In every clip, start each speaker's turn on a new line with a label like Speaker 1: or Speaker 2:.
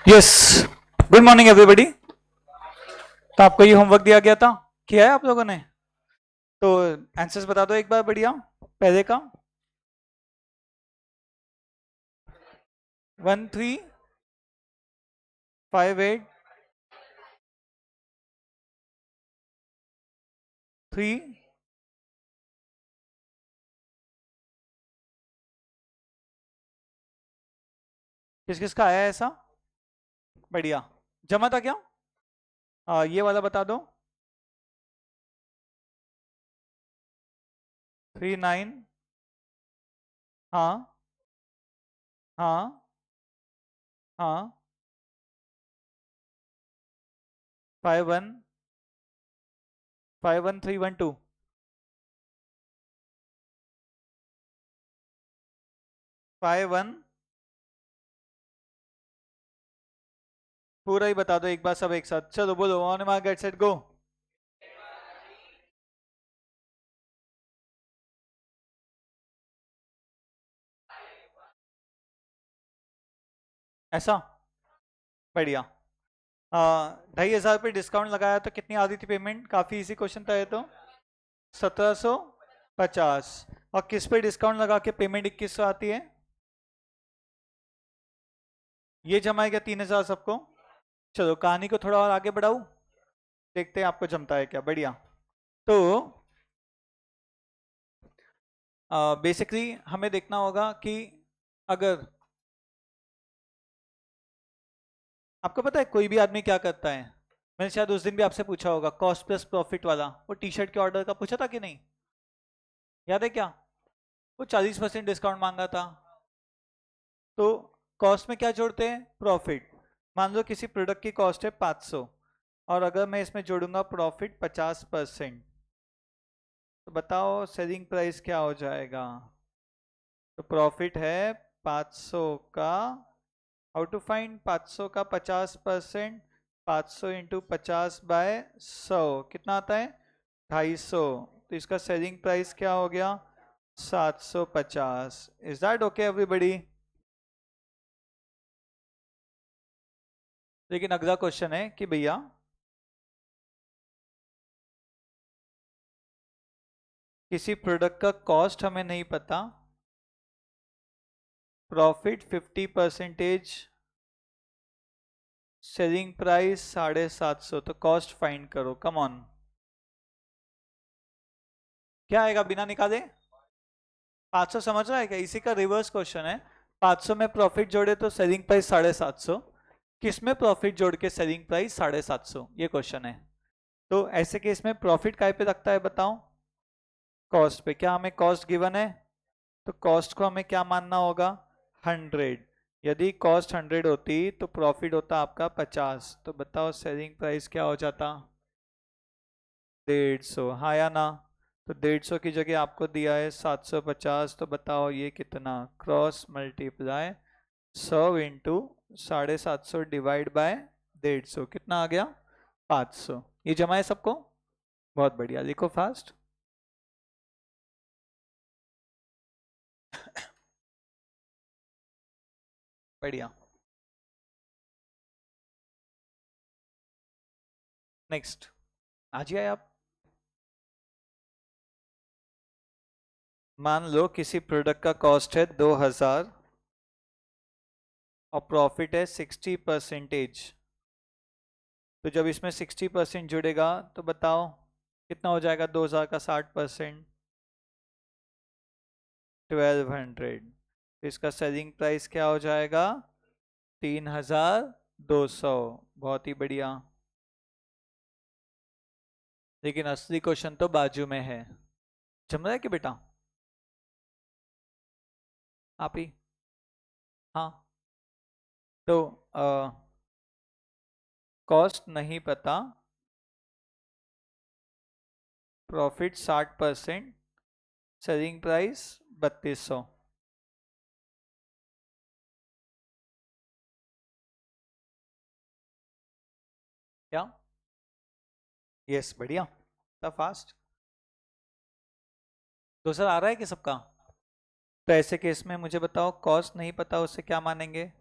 Speaker 1: Yes, good morning everybody. तो आपको ये होमवर्क दिया गया था, किया है आप लोगों ने? तो आंसर्स बता दो एक बार बढ़िया। पहले का 1358 3। किस किस का आया है ऐसा? बढ़िया। जमा था क्या? ये वाला बता दो। 39। हाँ हाँ हाँ। 51511312। 51 पूरा ही बता दो एक बार सब एक साथ। चलो बोलो, on mark get set go. ऐसा? बढ़िया। 2,500 पे डिस्काउंट लगाया तो कितनी आती थी पेमेंट? काफी इजी क्वेश्चन था ये तो। 1750। और किस पे डिस्काउंट लगा के पेमेंट 2100 आती है? ये जमा है क्या 3,000 सबको? चलो कहानी को थोड़ा और आगे बढ़ाऊं, देखते हैं आपको जमता है क्या। बढ़िया। तो बेसिकली हमें देखना होगा कि अगर आपको पता है कोई भी आदमी क्या करता है। मैंने शायद उस दिन भी आपसे पूछा होगा, कॉस्ट प्लस प्रॉफिट वाला, वो टी शर्ट के ऑर्डर का पूछा था कि नहीं? याद है क्या? वो 40% डिस्काउंट मांगा था। तो कॉस्ट में क्या जोड़ते हैं? प्रॉफिट। मान लो किसी प्रोडक्ट की कॉस्ट है 500, और अगर मैं इसमें जोड़ूंगा प्रॉफिट 50%, तो बताओ सेलिंग प्राइस क्या हो जाएगा? तो प्रॉफिट है 500 का, हाउ टू फाइंड 500 का 50%? 500 इंटू 50/100 कितना आता है? 250। तो इसका सेलिंग प्राइस क्या हो गया? 750। Is that okay everybody? लेकिन अगला क्वेश्चन है कि भैया किसी प्रोडक्ट का कॉस्ट हमें नहीं पता, प्रॉफिट 50%, सेलिंग प्राइस 750, तो कॉस्ट फाइंड करो, कम ऑन। क्या आएगा बिना निकाले? 500 समझ रहा है क्या? इसी का रिवर्स क्वेश्चन है। 500 में प्रॉफिट जोड़े तो सेलिंग प्राइस 750। किस में प्रॉफिट जोड़ के सेलिंग प्राइस 750, ये क्वेश्चन है। तो ऐसे केस में प्रॉफिट काय पे लगता है बताओ? कॉस्ट पे। क्या हमें कॉस्ट गिवन है? तो कॉस्ट को हमें क्या मानना होगा? 100। यदि कॉस्ट 100 होती तो प्रॉफिट होता आपका 50। तो बताओ सेलिंग प्राइस क्या हो जाता? 150। हाँ या ना? तो 150 की जगह आपको दिया है 750। तो बताओ ये कितना? क्रॉस मल्टीप्लाई 100 × 750 डिवाइड बाय 150, कितना आ गया? 500। ये जमा है सबको? बहुत बढ़िया, लिखो फास्ट। बढ़िया। नेक्स्ट आ जाइए आप। मान लो किसी प्रोडक्ट का कॉस्ट है 2000 और प्रॉफिट है 60%। तो जब इसमें 60% जुड़ेगा तो बताओ कितना हो जाएगा? 2000 का 60%, 1200। इसका सेलिंग प्राइस क्या हो जाएगा? 3200। बहुत ही बढ़िया। लेकिन असली क्वेश्चन तो बाजू में है। जम रहा है कि बेटा? आप ही? हाँ। तो कॉस्ट नहीं पता, प्रॉफिट 60%, सेलिंग प्राइस 3200। क्या? यस, बढ़िया था फास्ट। दूसरा आ रहा है कि सबका? तो ऐसे केस में मुझे बताओ, कॉस्ट नहीं पता उससे क्या मानेंगे?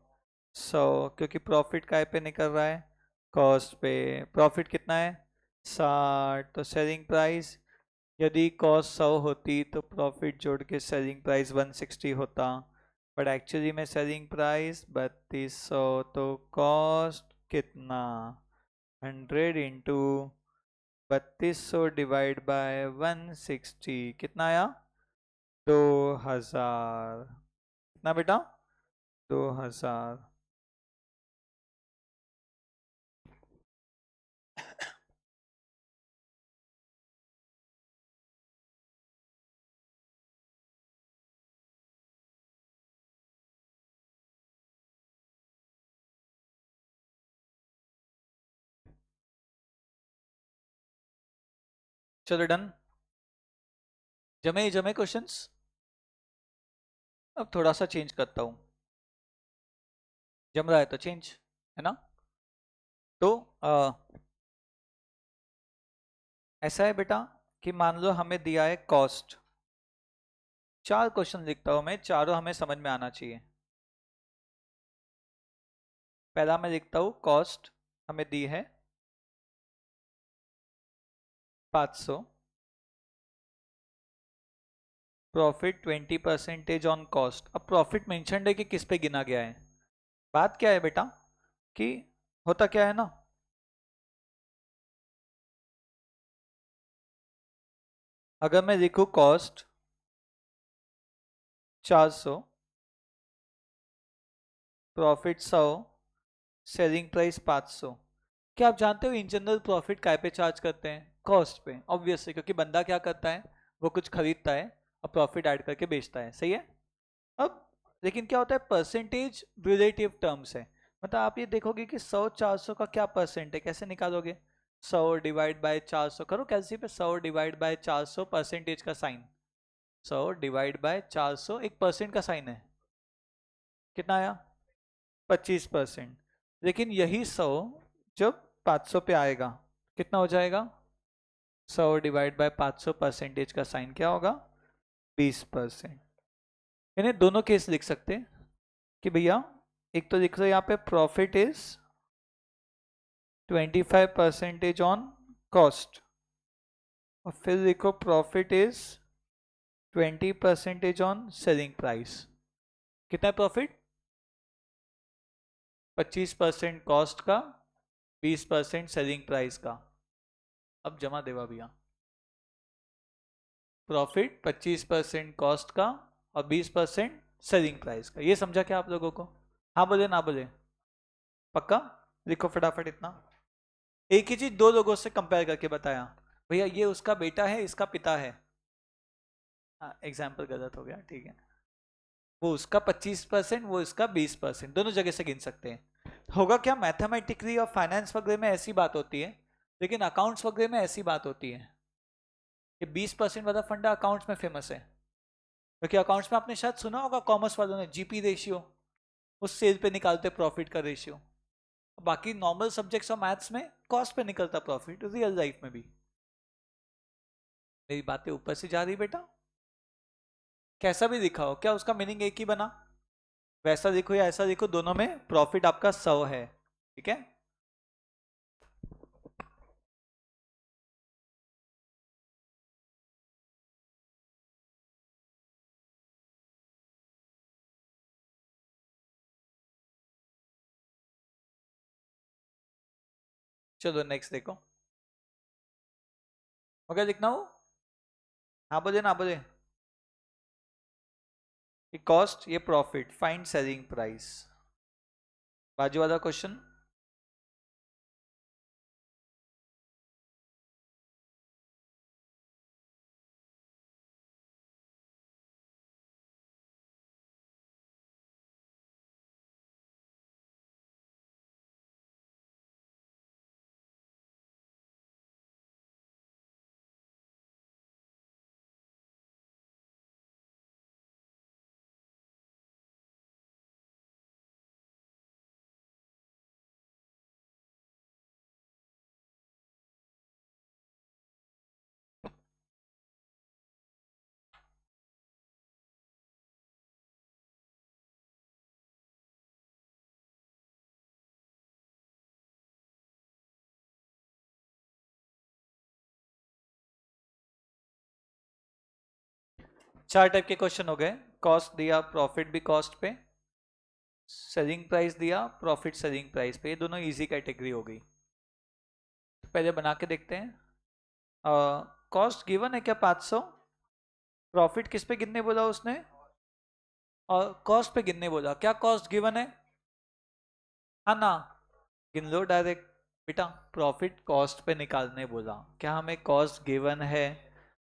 Speaker 1: क्योंकि प्रॉफिट काय पे निकल रहा है, कॉस्ट पे। प्रॉफिट कितना है, 60, तो सेलिंग प्राइस, यदि कॉस्ट 100 होती तो प्रॉफिट जोड़ के सेलिंग प्राइस 160 होता, बट एक्चुअली में सेलिंग प्राइस 3200, तो कॉस्ट कितना, 100 इंटू 3200 डिवाइड बाय 160, कितना आया, 2000। कितना बेटा, 2000। चलो डन, जमे जमे क्वेश्चंस। अब थोड़ा सा चेंज करता हूँ, जम रहा है तो चेंज, है ना। तो ऐसा है बेटा कि मान लो हमें दिया है कॉस्ट, 4 क्वेश्चन लिखता हूं मैं, चारों हमें समझ में आना चाहिए। पहला मैं लिखता हूं कॉस्ट हमें दी है 500, प्रॉफिट 20% ऑन कॉस्ट। अब प्रॉफिट मेंशन्ड है कि किस पे गिना गया है। बात क्या है बेटा कि होता क्या है ना, अगर मैं लिखूं कॉस्ट 400, प्रॉफिट 100, सेलिंग प्राइस 500, क्या आप जानते हो इन जनरल प्रॉफिट काय पे चार्ज करते हैं, कॉस्ट पे, ऑब्वियसली, क्योंकि बंदा क्या करता है, वो कुछ खरीदता है और प्रॉफिट ऐड करके बेचता है, सही है। अब लेकिन क्या होता है, परसेंटेज रिलेटिव टर्म्स है, मतलब आप ये देखोगे कि 100 400 का क्या परसेंट है, कैसे निकालोगे, 100 डिवाइड बाय 400 करो कैसे पे, 100 डिवाइड बाय 400 परसेंटेज का साइन, 100 डिवाइड बाय 400 एक परसेंट का साइन है, कितना आया, 25%। लेकिन यही 100 जब 500 पे आएगा कितना हो जाएगा, 100 डिवाइड बाय 500 परसेंटेज का साइन क्या होगा, 20%। यानी दोनों केस लिख सकते हैं कि भैया, एक तो लिख लो यहाँ पे प्रॉफिट इज 25% ऑन कॉस्ट, और फिर लिखो profit is 20% on selling price. कितना है प्रॉफिट, 25% कॉस्ट का, 20% सेलिंग प्राइस का। अब जमा देवा भैया, प्रॉफिट 25% कॉस्ट का और 20% सेलिंग प्राइस का, ये समझा क्या आप लोगों को, हाँ बोले ना बोले, पक्का, लिखो फटाफट इतना। एक ही चीज दो लोगों से कंपेयर करके बताया, भैया ये उसका बेटा है इसका पिता है, हाँ एग्जाम्पल गलत हो गया, ठीक है, वो उसका 25%, वो इसका 20%, दोनों जगह से गिन सकते हैं। होगा क्या, मैथमेटिकली और फाइनेंस वगैरह में ऐसी बात होती है, लेकिन अकाउंट्स वगैरह में ऐसी बात होती है, ये 20% वाला फंडा अकाउंट्स में फेमस है, क्योंकि अकाउंट्स में आपने शायद सुना होगा कॉमर्स वालों ने जीपी रेशियो, उस सेल पे निकालते प्रॉफिट का रेशियो। बाकी नॉर्मल सब्जेक्ट्स और मैथ्स में कॉस्ट पे निकलता प्रॉफिट, रियल लाइफ में भी। मेरी बातें ऊपर से जा रही बेटा, कैसा भी दिखाओ क्या उसका मीनिंग एक ही बना, वैसा देखो या ऐसा देखो, दोनों में प्रॉफिट आपका 100 है, ठीक है। चलो नेक्स्ट देखो, हो गया लिखना हो, हाँ बोले ना बोले, ये कॉस्ट ये प्रॉफिट, फाइंड सेलिंग प्राइस। बाजू वाला क्वेश्चन, 4 टाइप के क्वेश्चन हो गए। कॉस्ट दिया, प्रॉफिट भी कॉस्ट पे, सेलिंग प्राइस दिया, प्रॉफिट सेलिंग प्राइस पे, ये दोनों इजी कैटेगरी हो गई। तो पहले बना के देखते हैं। कॉस्ट गिवन है क्या 500, प्रॉफिट किस पे गिनने बोला उसने, और कॉस्ट पे गिनने बोला। क्या कॉस्ट गिवन है? हाँ ना, गिन लो डायरेक्ट। बेटा प्रॉफिट कॉस्ट पे निकालने बोला, क्या हमें कॉस्ट गिवन है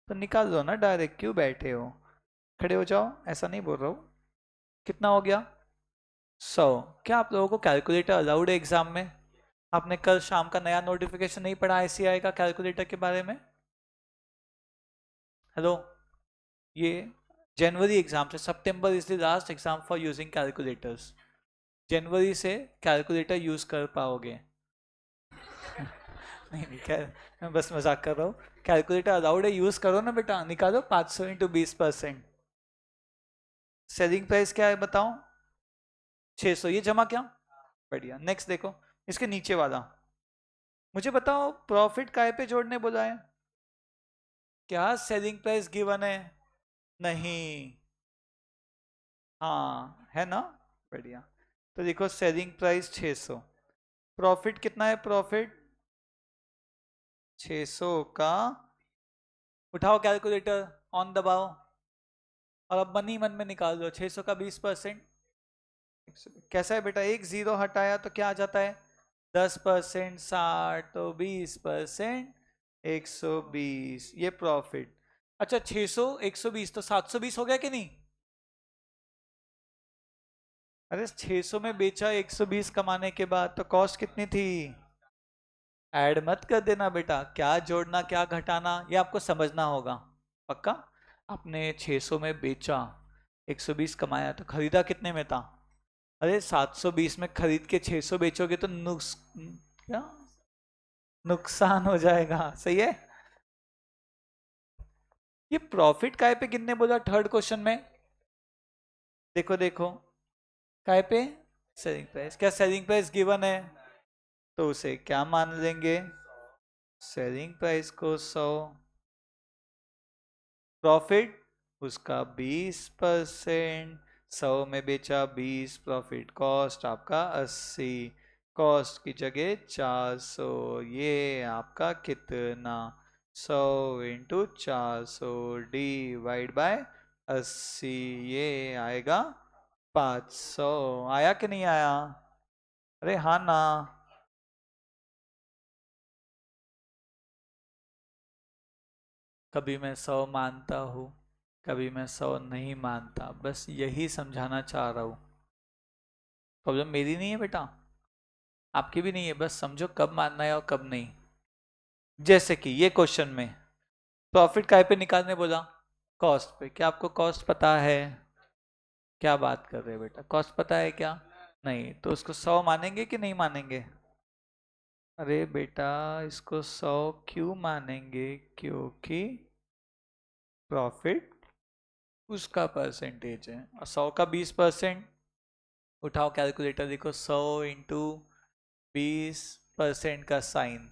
Speaker 1: तो निकाल लो ना डायरेक्ट, क्यों बैठे हो? खड़े हो जाओ, ऐसा नहीं बोल रहा हूँ। कितना हो गया? 100। क्या आप लोगों को कैलकुलेटर अलाउड है एग्जाम में? आपने कल शाम का नया नोटिफिकेशन नहीं पढ़ा आईसीआई का कैलकुलेटर के बारे में? हेलो, ये जनवरी एग्जाम से, September is the last exam for using calculators. जनवरी से कैलकुलेटर यूज कर पाओगे। नहीं नहीं, क्या, मैं बस मजाक कर रहा हूँ। कैलकुलेटर अलाउड है, यूज करो ना बेटा, निकालो 500 इंटू 20%। सेलिंग प्राइस क्या है बताओ? 600, ये जमा क्या? बढ़िया। नेक्स्ट देखो, इसके नीचे वाला, मुझे बताओ प्रॉफिट काय पे जोड़ने बोला है? क्या सेलिंग प्राइस गिवन है? नहीं। हाँ है ना, बढ़िया। तो देखो सेलिंग प्राइस 600, प्रॉफिट कितना है? प्रॉफिट 600 का, उठाओ कैलकुलेटर, ऑन दबाओ, और अब मन ही मन में निकाल दो 600 का 20%। कैसा है बेटा, एक जीरो हटाया तो क्या आ जाता है? 10%, 60 तो 20%, 120, ये प्रॉफिट। अच्छा 600 120 तो 720 हो गया कि नहीं? अरे 600 में बेचा 120 कमाने के बाद, तो कॉस्ट कितनी थी? ऐड मत कर देना बेटा, क्या जोड़ना क्या घटाना ये आपको समझना होगा। पक्का? आपने 600 में बेचा, 120 कमाया, तो खरीदा कितने में था? अरे 720 में खरीद के 600 बेचोगे तो क्या नुकसान हो जाएगा, सही है। ये प्रॉफिट काय पे गिनने बोला थर्ड क्वेश्चन में? देखो देखो, काय पे? Selling price. क्या सेलिंग प्राइस गिवन है तो उसे क्या मान लेंगे? सेलिंग प्राइस को 100, प्रॉफिट उसका 20%, 100 में बेचा 20, प्रॉफिट कॉस्ट आपका 80, कॉस्ट की जगह 400, ये आपका कितना? 100 इंटू 400 डिवाइड बाय 80, ये आएगा 500। आया कि नहीं आया? अरे हाँ ना। कभी मैं 100 मानता हूँ, कभी मैं 100 नहीं मानता, बस यही समझाना चाह रहा हूँ। प्रॉब्लम मेरी नहीं है बेटा, आपकी भी नहीं है, बस समझो कब मानना है और कब नहीं। जैसे कि ये क्वेश्चन में प्रॉफिट काय पे निकालने बोला? कॉस्ट पे। क्या आपको कॉस्ट पता है? क्या बात कर रहे हो बेटा, कॉस्ट पता है क्या? नहीं, तो उसको 100 मानेंगे कि नहीं मानेंगे? अरे बेटा इसको 100 क्यों मानेंगे, क्योंकि प्रॉफिट उसका परसेंटेज है, और 100 का 20%। उठाओ कैलकुलेटर, देखो 100 इंटू 20% का साइन।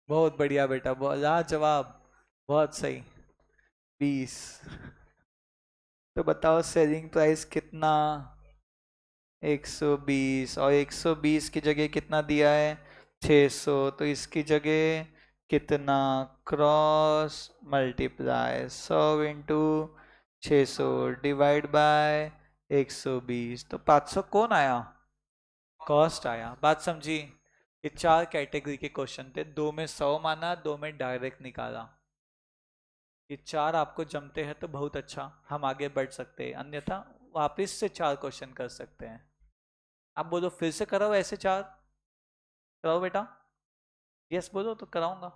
Speaker 1: बहुत बढ़िया बेटा, बहुत लाजवाब, बहुत सही। 20। तो बताओ सेलिंग प्राइस कितना? 120, और 120 की जगह कितना दिया है? 600, तो इसकी जगह कितना? Cross multiply 100 into 600 divide by 120, तो 500 कौन आया? कॉस्ट आया। बात समझी? ये 4 कैटेगरी के क्वेश्चन थे, 2 में 100 माना, 2 में डायरेक्ट निकाला। ये 4 आपको जमते हैं तो बहुत अच्छा, हम आगे बढ़ सकते हैं, अन्यथा वापस से 4 क्वेश्चन कर सकते हैं। आप बोलो फिर से कराओ ऐसे 4? कराओ बेटा, यस बोलो तो कराऊंगा।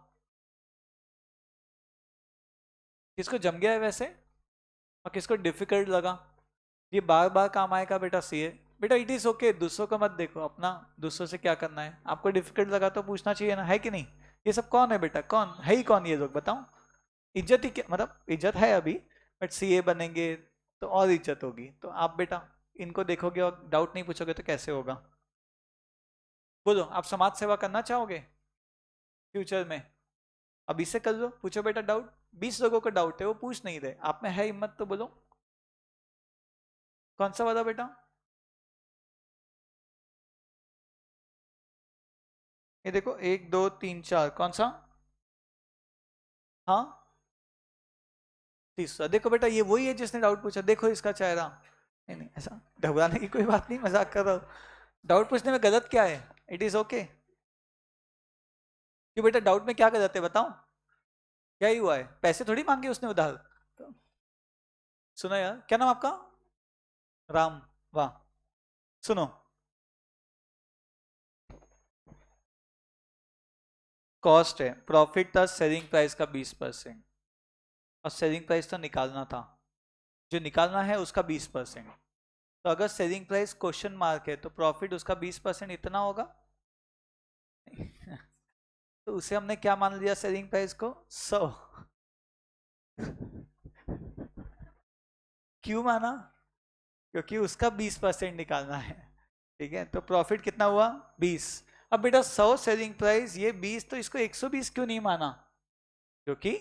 Speaker 1: किसको जम गया है वैसे, और किसको डिफिकल्ट लगा? ये बार बार काम आएगा बेटा सीए। बेटा इट इज ओके, दूसरों का मत देखो, अपना दूसरों से क्या करना है। आपको डिफिकल्ट लगा तो पूछना चाहिए ना, है कि नहीं? ये सब कौन है बेटा, कौन है ही कौन ये लोग बताओ? इज्जत ही क्या, मतलब इज्जत है अभी, बट सीए बनेंगे तो और इज्जत होगी। तो आप बेटा इनको देखोगे और डाउट नहीं पूछोगे तो कैसे होगा? बोलो, आप समाज सेवा करना चाहोगे फ्यूचर में? अब इससे कर लो, पूछो बेटा डाउट। 20 लोगों का डाउट है, वो पूछ नहीं रहे, आप में है हिम्मत तो बोलो कौन सा वाला बेटा। ये देखो 1 2 3 4, कौन सा? हाँ तीसरा। देखो बेटा ये वही है जिसने डाउट पूछा, देखो इसका चेहरा। नहीं नहीं, ऐसा घबराने की कोई बात नहीं, मजाक कर रहा हूँ। डाउट पूछने में गलत क्या है? It is okay. क्यों बेटा डाउट में क्या गलत है बताओ? क्या ही हुआ है? पैसे थोड़ी मांगे उसने उधार। सुनो यार, क्या नाम आपका? राम। वाह। सुनो, कॉस्ट है, प्रॉफिट था सेलिंग प्राइस का 20%, और सेलिंग प्राइस तो निकालना था, जो निकालना है उसका 20%। तो अगर सेलिंग प्राइस क्वेश्चन मार्क है तो प्रॉफिट उसका 20% इतना होगा। तो उसे हमने क्या मान लिया सेलिंग प्राइस को? 100। क्यों माना? क्योंकि उसका 20% निकालना है। ठीक है, तो प्रॉफिट कितना हुआ? 20। अब बेटा 100 सेलिंग प्राइस, ये 20, तो इसको 120 क्यों नहीं माना? क्योंकि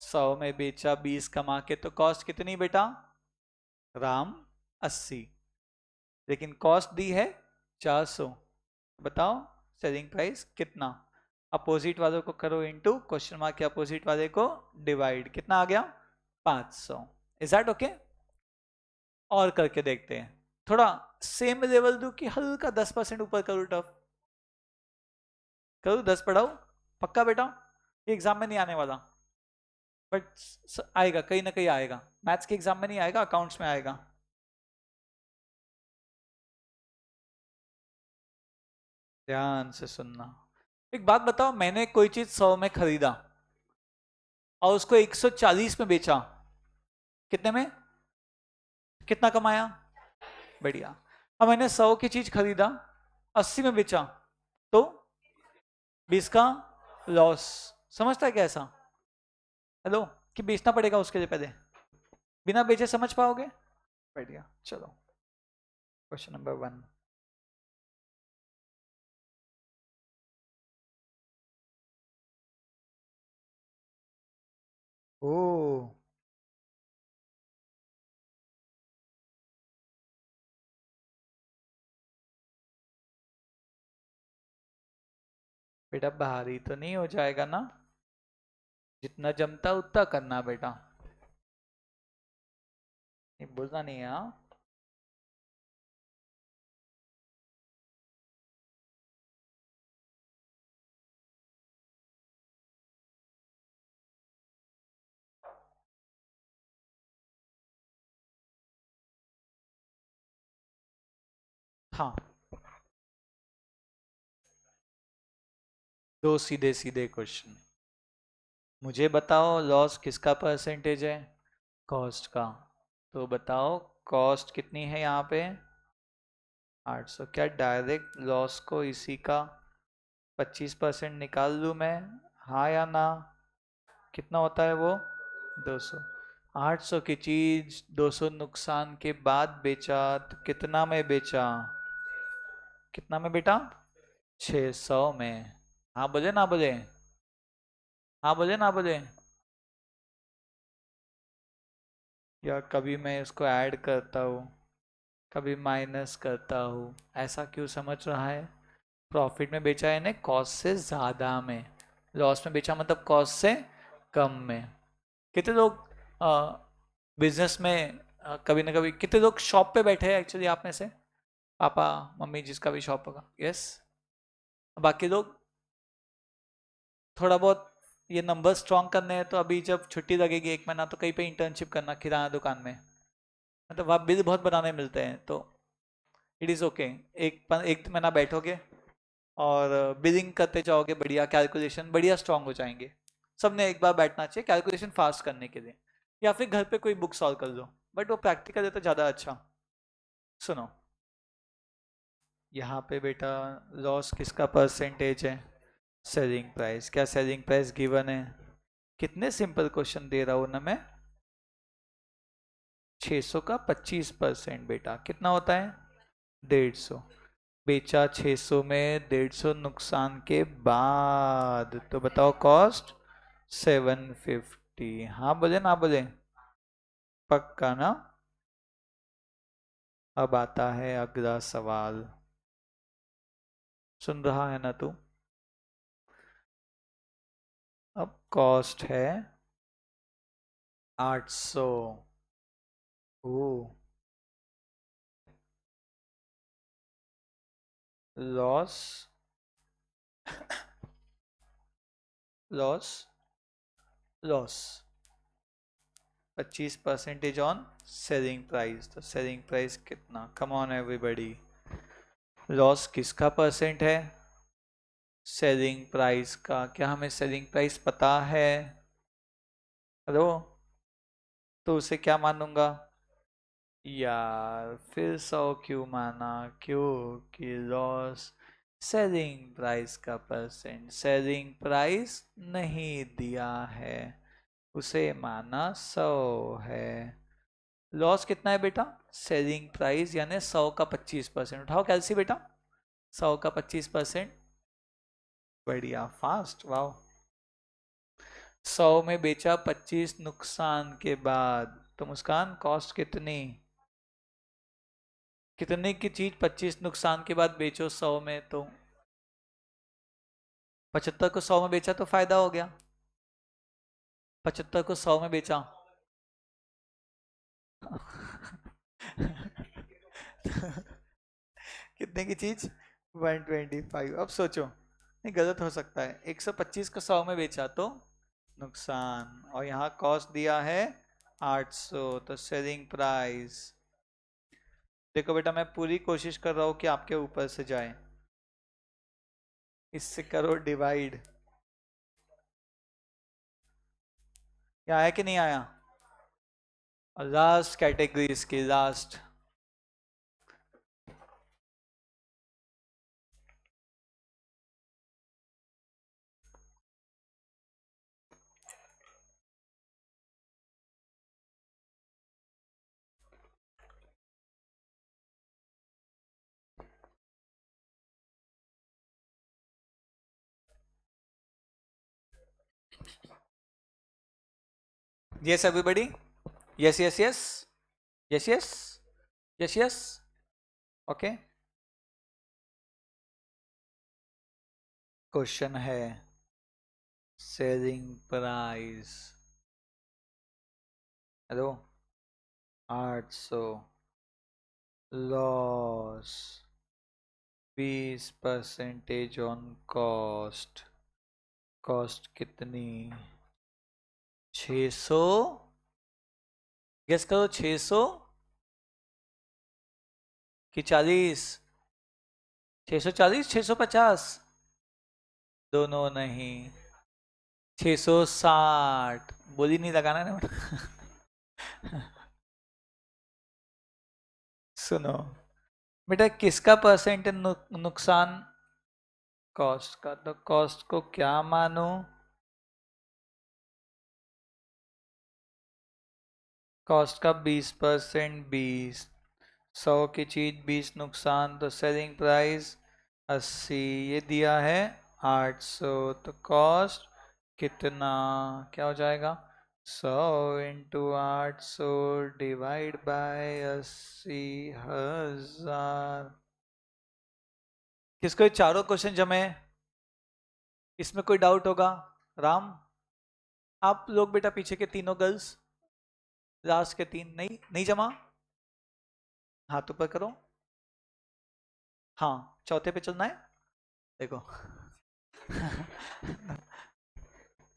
Speaker 1: 100 में बेचा 20 कमा के, तो कॉस्ट कितनी बेटा? राम 80, लेकिन कॉस्ट दी है 400। बताओ सेलिंग प्राइस कितना? अपोजिट वालों को करो इनटू, क्वेश्चन मार्क के अपोजिट वाले को डिवाइड, कितना आ गया? 500। Is that okay? और करके देखते हैं, थोड़ा सेम लेवल दू कि हल्का 10% ऊपर करूँ टफ? करूँ 10 पढ़ाओ? पक्का बेटा? ये एग्जाम में नहीं आने वाला, बट आएगा कहीं ना कहीं आएगा। मैथ्स के एग्जाम में नहीं आएगा, अकाउंट्स में आएगा। ध्यान से सुनना। एक बात बताओ, मैंने कोई चीज 100 में खरीदा और उसको 140 में बेचा, कितने में? कितना कमाया? बढ़िया। अब मैंने 100 की चीज खरीदा, 80 में बेचा, तो 20 का लॉस। समझता है क्या ऐसा? हेलो, कि बेचना पड़ेगा उसके लिए पहले? बिना बेचे समझ पाओगे? बढ़िया, चलो क्वेश्चन नंबर 1। ओ बेटा, भारी तो नहीं हो जाएगा ना? जितना जमता उतना करना बेटा, ये बोलना नहीं है हाँ। हाँ, दो सीधे सीधे क्वेश्चन। मुझे बताओ लॉस किसका परसेंटेज है? कॉस्ट का। तो बताओ कॉस्ट कितनी है यहाँ पे? 800। क्या डायरेक्ट लॉस को इसी का 25% निकाल लूँ मैं? हाँ या ना? कितना होता है वो? 200। 800 की चीज 200 नुकसान के बाद बेचा, तो कितना में बेचा? कितना में बेटा? 600 में। हाँ बोले ना बोले? हाँ बोले ना बोले? या कभी मैं इसको ऐड करता हूँ, कभी माइनस करता हूँ, ऐसा क्यों समझ रहा है? प्रॉफिट में बेचा है ना कॉस्ट से ज़्यादा में, लॉस में बेचा मतलब कॉस्ट से कम में। कितने लोग बिजनेस में कभी ना कभी, कितने लोग शॉप पे बैठे हैं एक्चुअली आप में से? पापा मम्मी जिसका भी शॉप होगा, यस। बाकी लोग थोड़ा बहुत ये नंबर स्ट्रॉन्ग करने हैं, तो अभी जब छुट्टी लगेगी 1 महीना, तो कहीं पे इंटर्नशिप करना किराना दुकान में, मतलब वहाँ बिल बहुत बनाने मिलते हैं, तो इट इज़ ओके। एक महीना बैठोगे और बिलिंग करते जाओगे, बढ़िया कैलकुलेशन बढ़िया स्ट्रांग हो जाएंगे। सबने एक बार बैठना चाहिए कैलकुलेशन फास्ट करने के लिए, या फिर घर पे कोई बुक सॉल्व कर लो, बट वो प्रैक्टिकल है तो ज़्यादा अच्छा। सुनो, यहाँ पे बेटा लॉस किसका परसेंटेज है? Selling price. क्या सेलिंग प्राइस गिवन है? कितने सिंपल क्वेश्चन दे रहा हूँ ना मैं? 600 का 25% बेटा कितना होता है? 150। बेचा 600 में 150 नुकसान के बाद, तो बताओ कॉस्ट 750। हाँ बोले ना बोले? पक्का ना? अब आता है अगला सवाल, सुन रहा है ना तू? अब कॉस्ट है 800। Oh, loss, loss, loss 25% on selling price. तो सेलिंग प्राइस कितना? कम ऑन एवरीबॉडी, लॉस किसका परसेंट है? सेलिंग प्राइस का। क्या हमें सेलिंग प्राइस पता है? हेलो? तो उसे क्या मानूंगा? यार फिर 100 क्यों माना? क्योंकि लॉस सेलिंग प्राइस का परसेंट, सेलिंग प्राइस नहीं दिया है, उसे माना 100 है। लॉस कितना है बेटा? सेलिंग प्राइस यानी 100 का 25%। उठाओ कैलसी बेटा, 100 का 25%। बढ़िया, फास्ट, वाह। 100 में बेचा 25 नुकसान के बाद, तो मुस्कान कॉस्ट कितनी? कितने की चीज 25 नुकसान के बाद बेचो 100 में? तो 75 को 100 में बेचा तो फायदा हो गया। 75 को 100 में बेचा कितने की चीज? 125। अब सोचो, नहीं गलत हो सकता है, 125 को 100 में बेचा तो नुकसान, और यहाँ कॉस्ट दिया है 800, तो सेलिंग प्राइस। देखो बेटा, मैं पूरी कोशिश कर रहा हूँ कि आपके ऊपर से जाए, इससे करो डिवाइड। ये आया कि नहीं आया? और लास्ट कैटेगरी इसकी, last. Yes everybody, yes yes yes, yes yes, yes yes, okay. Question है selling price, hello, 800, loss 20% on cost, cost कितनी? 600, गेस करो, 600 कि 40? 640, 650? दोनों नहीं, 660। बोली नहीं लगाना ना सुनो बेटा, किसका परसेंट है नुकसान? कॉस्ट का। तो कॉस्ट को क्या मानो? कॉस्ट का 20%, 20, 100 की चीज 20 नुकसान, तो सेलिंग प्राइस 80, ये दिया है 800, तो कॉस्ट कितना? क्या हो जाएगा? 100 इंटू 800 डिवाइड बाय 80,000। किसको ये चारों क्वेश्चन जमे? इसमें कोई डाउट होगा? राम, आप लोग बेटा पीछे के तीनों गर्ल्स, लास्ट के तीन, नहीं नहीं जमा? हाथ ऊपर करो। हाँ, चौथे पे चलना है। देखो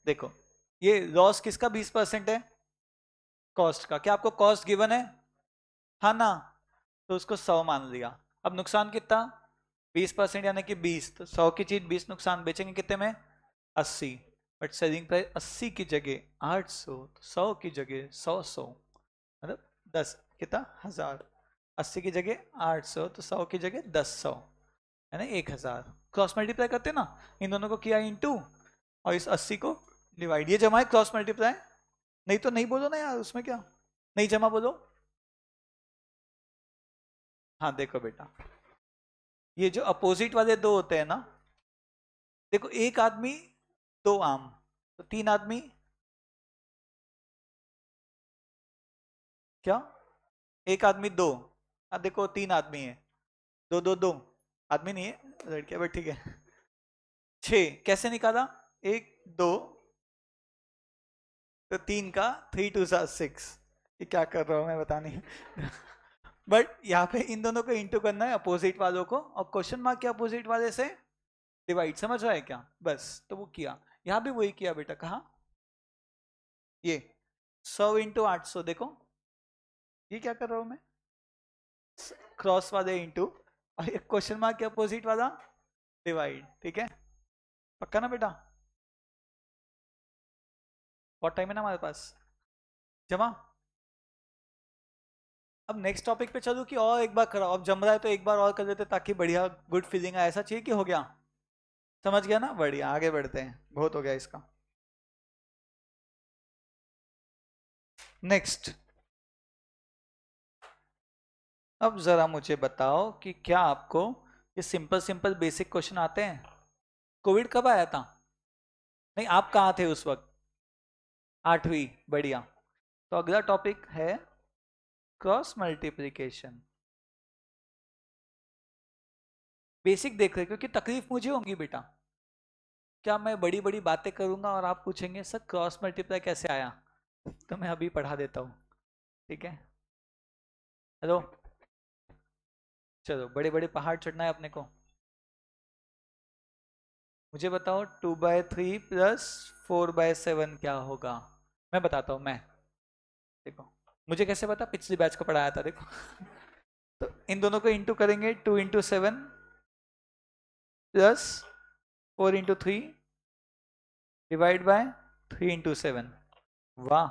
Speaker 1: देखो, ये लॉस किसका 20% है? कॉस्ट का। क्या आपको कॉस्ट गिवन है? हाँ ना? तो उसको 100 मान लिया। अब नुकसान कितना? 20% यानी कि 20, तो 100 की चीज 20 नुकसान, बेचेंगे कितने में? 80। बट सेलिंग प्राइस 80 की जगह 800, तो 100 की जगह 100 मतलब 10 कितना? 1000। 80 की जगह 800, तो 100 की जगह 1000, है ना? 1000। क्रॉस मल्टीप्लाई करते ना, इन दोनों को किया इंटू, और इस 80 को डिवाइड, ये जमा है क्रॉस मल्टीप्लाई। नहीं तो नहीं बोलो ना यार, उसमें क्या? नहीं जमा बोलो। हाँ देखो बेटा, ये जो अपोजिट वाले दो होते हैं ना, देखो एक आदमी दो आम, तो तीन आदमी क्या, एक आदमी दो, देखो तीन आदमी है, दो दो दो, आदमी नहीं है लड़कियां, बट ठीक है। छह कैसे निकाला, एक दो, तो तीन का, थ्री टू सा सिक्स। ये क्या कर रहा हूँ मैं, बता नहीं। बट यहाँ पे इन दोनों को इंटू करना है, अपोजिट वालों को, और क्वेश्चन मार्क के अपोजिट वाले से डिवाइड, समझ रहा है क्या, बस तो वो किया, यहाँ भी वही किया बेटा, कहा ये 100 × 800, देखो ये क्या कर रहा हूं मैं, क्रॉस वाले इंटू, और एक क्वेश्चन मार्क के अपोजिट वाला डिवाइड, ठीक है, पक्का ना बेटा। बहुत टाइम है ना हमारे पास, जमा। अब नेक्स्ट टॉपिक पे चलूं कि और एक बार कराओ, अब जम रहा है तो एक बार और कर लेते ताकि बढ़िया गुड फीलिंग आए, ऐसा चाहिए कि हो गया, समझ गया ना, बढ़िया आगे बढ़ते हैं, बहुत हो गया इसका। नेक्स्ट, अब जरा मुझे बताओ कि क्या आपको ये सिंपल सिंपल बेसिक क्वेश्चन आते हैं। कोविड कब आया था, नहीं आप कहाँ थे उस वक्त, आठवीं, बढ़िया। तो अगला टॉपिक है क्रॉस मल्टीप्लिकेशन, बेसिक देख रहे हैं, क्योंकि तकलीफ मुझे होगी बेटा, क्या मैं बड़ी बड़ी बातें करूंगा और आप पूछेंगे सर क्रॉस मल्टीप्लाई कैसे आया, तो मैं अभी पढ़ा देता हूँ, ठीक है। हेलो, चलो बड़े बड़े पहाड़ चढ़ना है अपने को, मुझे बताओ 2/3 प्लस 4/7 क्या होगा, मैं बताता हूँ मैं, देखो मुझे कैसे पता, पिछली बैच को पढ़ाया था, देखो। तो इन दोनों को इंटू करेंगे, 2 × 7 प्लस 4 × 3 डिवाइड बाय 3 × 7, वाह,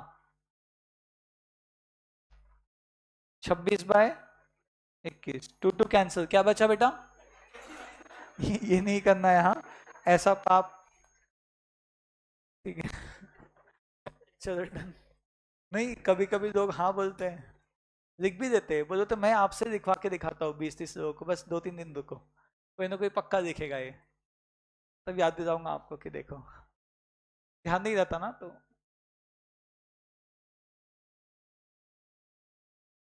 Speaker 1: 26/21, टू टू कैंसिल, क्या बचा बेटा, ये नहीं करना है यहाँ, ऐसा पाप, ठीक है। चलो डन। नहीं कभी कभी लोग हाँ बोलते हैं, लिख भी देते हैं, बोलो तो मैं आपसे लिखवा के दिखाता हूँ 20-30 लोगों को, बस 2-3 दिन रुको, कोई ना कोई पक्का दिखेगा ये, तब याद दिलाऊंगा आपको कि देखो, ध्यान नहीं रहता ना तो।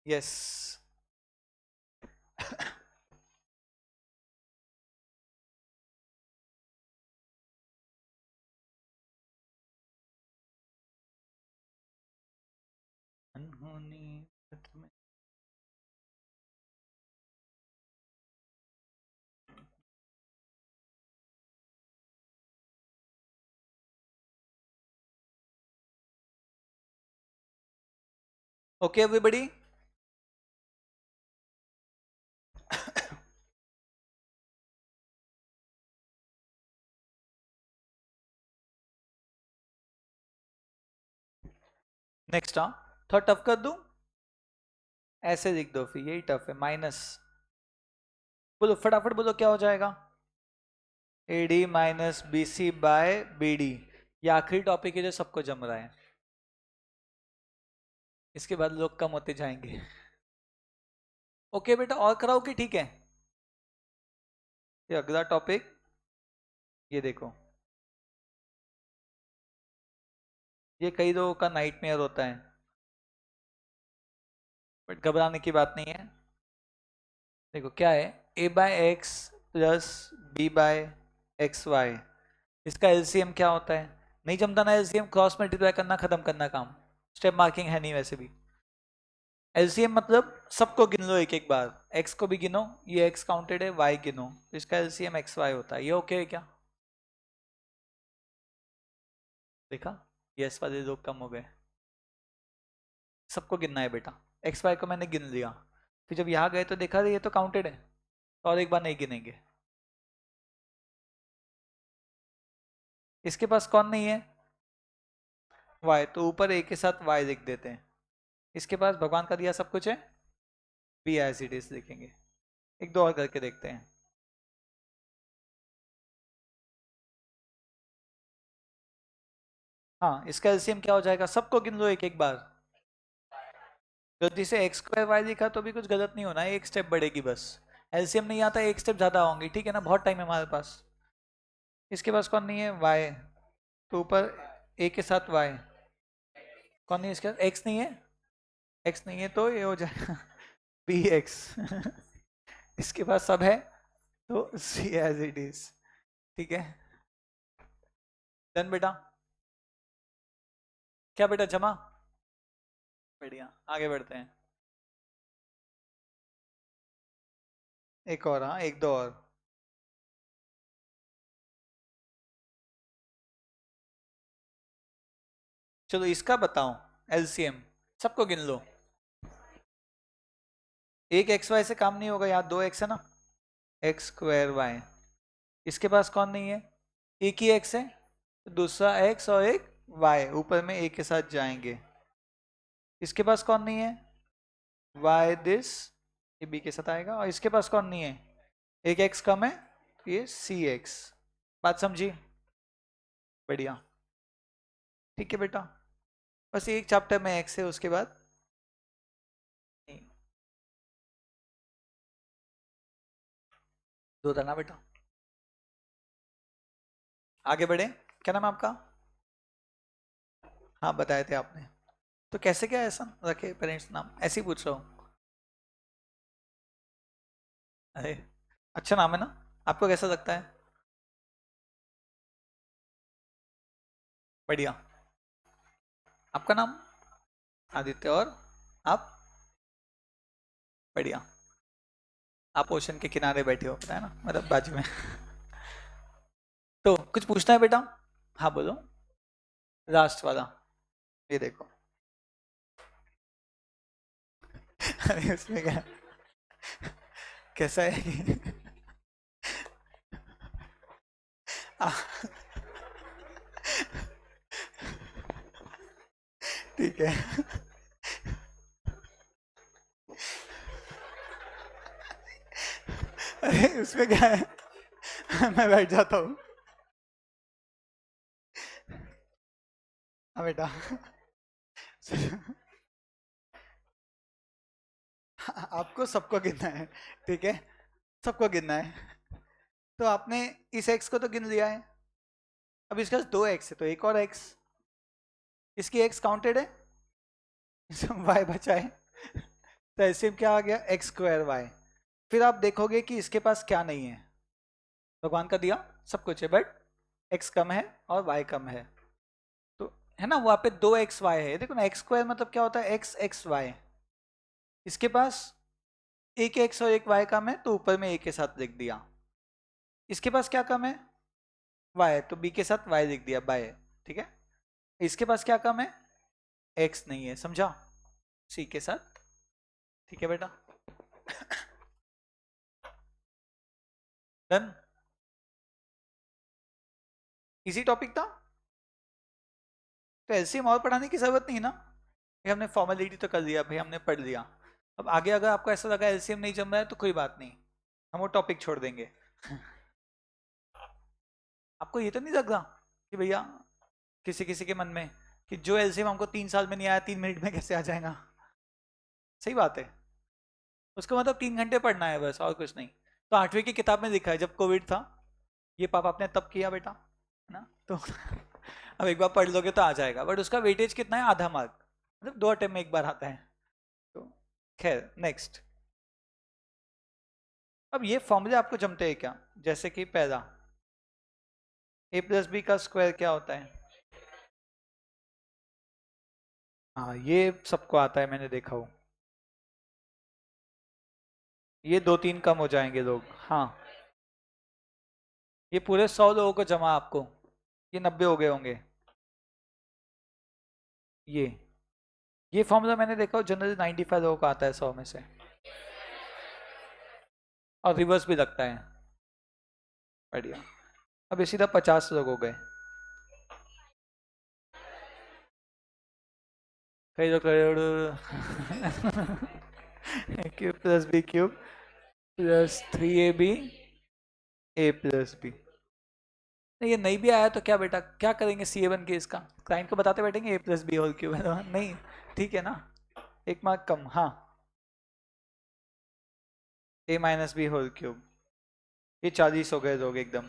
Speaker 1: यस। अनहोनी में, ओके एवरीबॉडी। नेक्स्ट, हाँ थोड़ा टफ कर दूं, ऐसे लिख दो फिर, यही टफ है, माइनस, बोलो फटाफट बोलो क्या हो जाएगा, AD माइनस BC/BD, ये आखिरी टॉपिक है जो सबको जम रहा है, इसके बाद लोग कम होते जाएंगे। ओके बेटा, और कराओ कि ठीक है, ये अगला टॉपिक, ये देखो, ये कई लोगों का नाइटमेयर होता है, बट घबराने की बात नहीं है, देखो क्या है, A/X प्लस B/XY, इसका एलसीएम क्या होता है, नहीं जमता ना एलसीएम, क्रॉस मल्टीप्लाई करना, खत्म करना काम, स्टेप मार्किंग है नहीं वैसे भी, एलसीएम मतलब सबको गिन लो एक एक बार, एक्स को भी गिनो, ये एक्स काउंटेड है, वाई गिनो, तो इसका एलसीएम XY होता है, ये ओके है क्या, देखा, यस वाले लोग कम हो गए, सबको गिनना है बेटा, XY को मैंने गिन लिया, फिर जब यहाँ गए तो देखा ये तो काउंटेड है, तो और एक बार नहीं गिनेंगे, इसके पास कौन नहीं है, वाई, तो ऊपर ए के साथ वाई लिख देते हैं, इसके पास भगवान का दिया सब कुछ है, बी एज इट इज लिखेंगे, एक दो और करके देखते हैं, हाँ इसका एलसीएम क्या हो जाएगा, सबको गिन लो एक एक बार, गलती से एक्स स्क्वायर वाई लिखा तो भी कुछ गलत नहीं होना है, एक स्टेप बढ़ेगी बस, एलसीएम नहीं आता, एक स्टेप ज्यादा होंगी, ठीक है ना, बहुत टाइम है हमारे पास। इसके पास कौन नहीं है, वाई, तो ऊपर ए के साथ वाई, कौन नहीं है इसके, एक्स नहीं है, एक्स नहीं है तो ये हो जाएगा बी एक्स इसके पास सब है, तो सी एज इट इज, ठीक है। डन बेटा, क्या बेटा जमा, बढ़िया, आगे बढ़ते हैं। एक और, हाँ एक दो और। चलो इसका बताओ, एलसीएम, सबको गिन लो। एक एक्स वाई से काम नहीं होगा, यहाँ दो एक्स है ना, एक्स स्क्वायर वाई, इसके पास कौन नहीं है, एक ही एक्स है, तो दूसरा एक्स और एक वाई ऊपर में एक के साथ जाएंगे। इसके पास कौन नहीं है, वाई दिस, ये बी के साथ आएगा, और इसके पास कौन नहीं है, एक एक्स कम है, तो ये सी एक्स। बात समझी, बढ़िया, ठीक है बेटा, बस एक चैप्टर में एक्स है, उसके बाद नहीं। दो था ना बेटा, आगे बढ़े, क्या नाम है आपका, हाँ बताए थे आपने, तो कैसे क्या ऐसा रखे पेरेंट्स नाम, ऐसे ही पूछ रहा हूँ। अरे अच्छा नाम है ना, आपको कैसा लगता है, बढ़िया। आपका नाम आदित्य, और आप, बढ़िया, आप ओशन के किनारे बैठे हो, पता है ना, मतलब बाजू में तो कुछ पूछना है बेटा, हाँ बोलो, लास्ट वाला, ये देखो अरे उसमें क्या, कैसा है आ, ठीक है अरे उसमें क्या है मैं बैठ जाता हूँ, हाँ बेटा आपको सबको गिनना है, ठीक है, सबको गिनना है, तो आपने इस एक्स को तो गिन लिया है, अब इसके पास दो एक्स है, तो एक और एक्स, इसकी एक्स काउंटेड है वाई बचा है, तो ऐसे क्या आ गया, एक्स स्क्वायर वाई। फिर आप देखोगे कि इसके पास क्या नहीं है, भगवान का दिया सब कुछ है, बट एक्स कम है और वाई कम है, तो है ना, वहां पे दो एक्स वाई है, देखो ना, एक्स स्क्वायर मतलब क्या होता है, एक्स एक्स वाई, इसके पास एक एक्स और एक वाई कम है, तो ऊपर में एक के साथ लिख दिया। इसके पास क्या कम है, वाई, तो बी के साथ वाई लिख दिया, बाय, ठीक है। इसके पास क्या कम है, एक्स नहीं है, समझा, सी के साथ, ठीक है बेटा डन, इजी टॉपिक था, तो एलसीएम और पढ़ाने की जरूरत नहीं ना, ये हमने फॉर्मेलिटी तो कर लिया भाई, हमने पढ़ लिया। अब आगे अगर आपको ऐसा लगा एलसीएम नहीं जम रहा है तो कोई बात नहीं, हम वो टॉपिक छोड़ देंगे आपको ये तो नहीं लग रहा कि भैया किसी किसी के मन में कि जो एलसीएम हमको 3 साल में नहीं आया 3 मिनट में कैसे आ जाएगा, सही बात है, उसको मतलब 3 घंटे पढ़ना है बस, और कुछ नहीं। तो 8वीं की किताब में लिखा है जब कोविड था, ये पाप आपने तब किया बेटा, है ना, तो अब एक बार पढ़ लोगे तो आ जाएगा, बट उसका वेटेज कितना है, आधा मार्क, मतलब 2 अटेम्प्ट में एक बार आता है, तो खैर नेक्स्ट। अब ये फॉर्मूले आपको जमते हैं क्या, जैसे कि पहला, ए प्लस बी का स्क्वायर क्या होता है, हाँ ये सबको आता है, मैंने देखा हो, ये 2 3 कम हो जाएंगे लोग, हाँ, ये पूरे 100 लोगों को जमा आपको, ये 90 हो गए होंगे, ये फॉर्मूला मैंने देखा हो जनरली 95 लोगों का आता है 100 में से, और रिवर्स भी लगता है, बढ़िया। अब ये सीधा 50 लोग हो गए, कई लोग cube plus b cube plus 3ab a plus b, नहीं ये नहीं भी आया तो क्या बेटा, क्या करेंगे सी ए बन के इसका, क्लाइंट को बताते बैठेंगे ए प्लस बी होल क्यूब है, तो नहीं, ठीक है ना, एक मार्क कम, हाँ ए माइनस बी होल क्यूब। ये 40 हो गए लोग एकदम।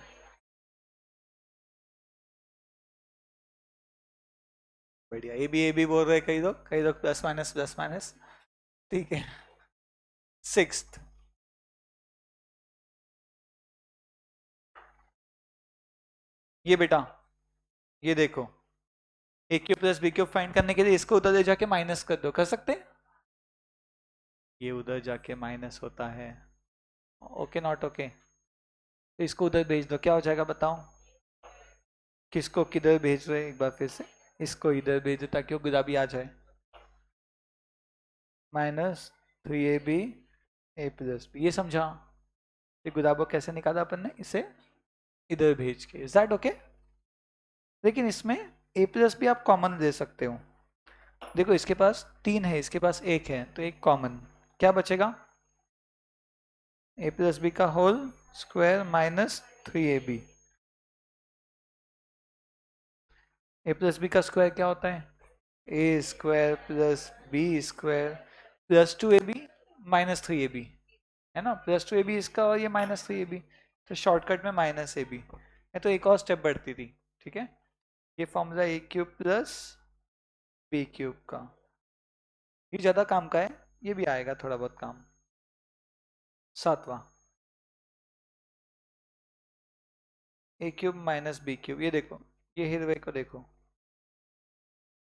Speaker 1: बढ़िया, ए बी बोल रहे कई लोग प्लस माइनस। ठीक है। सिक्स्थ, ये बेटा, ये देखो, a cube plus b cube find करने के लिए इसको उधर ले जाके माइनस कर दो, कर सकते हैं? ये उधर जाके माइनस होता है। Okay not okay? तो इसको उधर भेज दो, क्या हो जाएगा बताओ? किसको किधर भेज रहे हैं एक बार फिर से? इसको इधर भेज दो ताकि वो गुलाबी आ जाए। -3ab a प्लस बी, ये समझा? ये गुलाबो कैसे निकाला अपन ने? इसे इधर भेज के। Is that okay? लेकिन इसमें a प्लस बी आप कॉमन ले सकते हो। देखो इसके पास 3 है, इसके पास 1 है, तो एक कॉमन, क्या बचेगा? a प्लस बी का whole square -3ab। a plus b का स्क्वायर क्या होता है? A square plus b square plus 2ab -3ab, है ना? +2ab इसका और ये -3ab, तो शॉर्टकट में -ab है, तो एक और स्टेप बढ़ती थी। ठीक है, ये फॉर्मूला ए क्यूब प्लस बी क्यूब का, ये ज़्यादा काम का है, ये भी आएगा थोड़ा बहुत काम। सातवां, ए क्यूब माइनस बी क्यूब, ये देखो, ये हिरवे को देखो,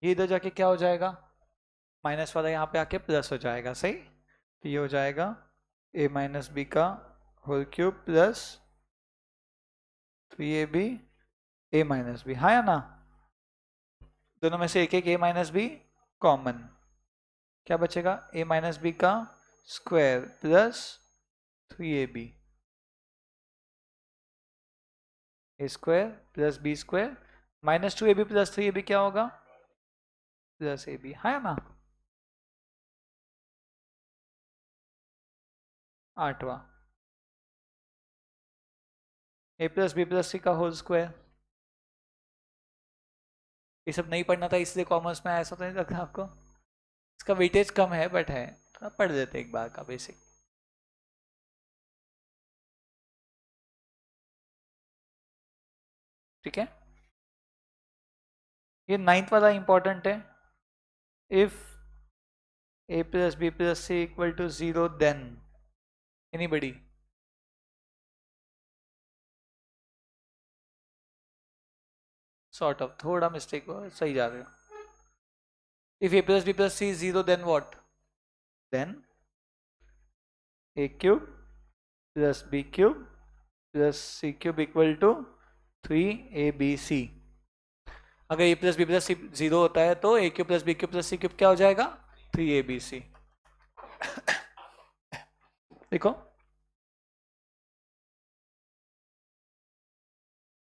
Speaker 1: ये इधर जाके क्या हो जाएगा? माइनस वाला यहाँ पे आके प्लस हो जाएगा, सही? तो ये हो जाएगा ए माइनस बी का होल क्यूब प्लस 3ab ए माइनस बी, हाँ या ना? दोनों में से एक एक ए माइनस बी कॉमन, क्या बचेगा? ए माइनस बी का square plus 3ab, a square plus b square -2ab plus 3ab क्या होगा? प्लस ए बी, है ना? आठवां, a plus b plus c का होल स्क्वायर। ये सब नहीं पढ़ना था इसलिए कॉमर्स में ऐसा तो नहीं लगता आपको? इसका वेटेज कम है बट है, थोड़ा पढ़ लेते एक बार का बेसिक। ठीक है, ये 9th वाला इंपॉर्टेंट है। If a plus b plus c equal to 0 then anybody? Sort of, थोड़ा मिस्टेक हुआ, सही जा रहे हो। If a plus b plus c is 0 then what? Then a cube plus b cube plus c cube equal to 3abc। अगर a plus b plus c 0 होता है तो a cube plus b cube plus c cube क्या हो जाएगा? 3abc। देखो,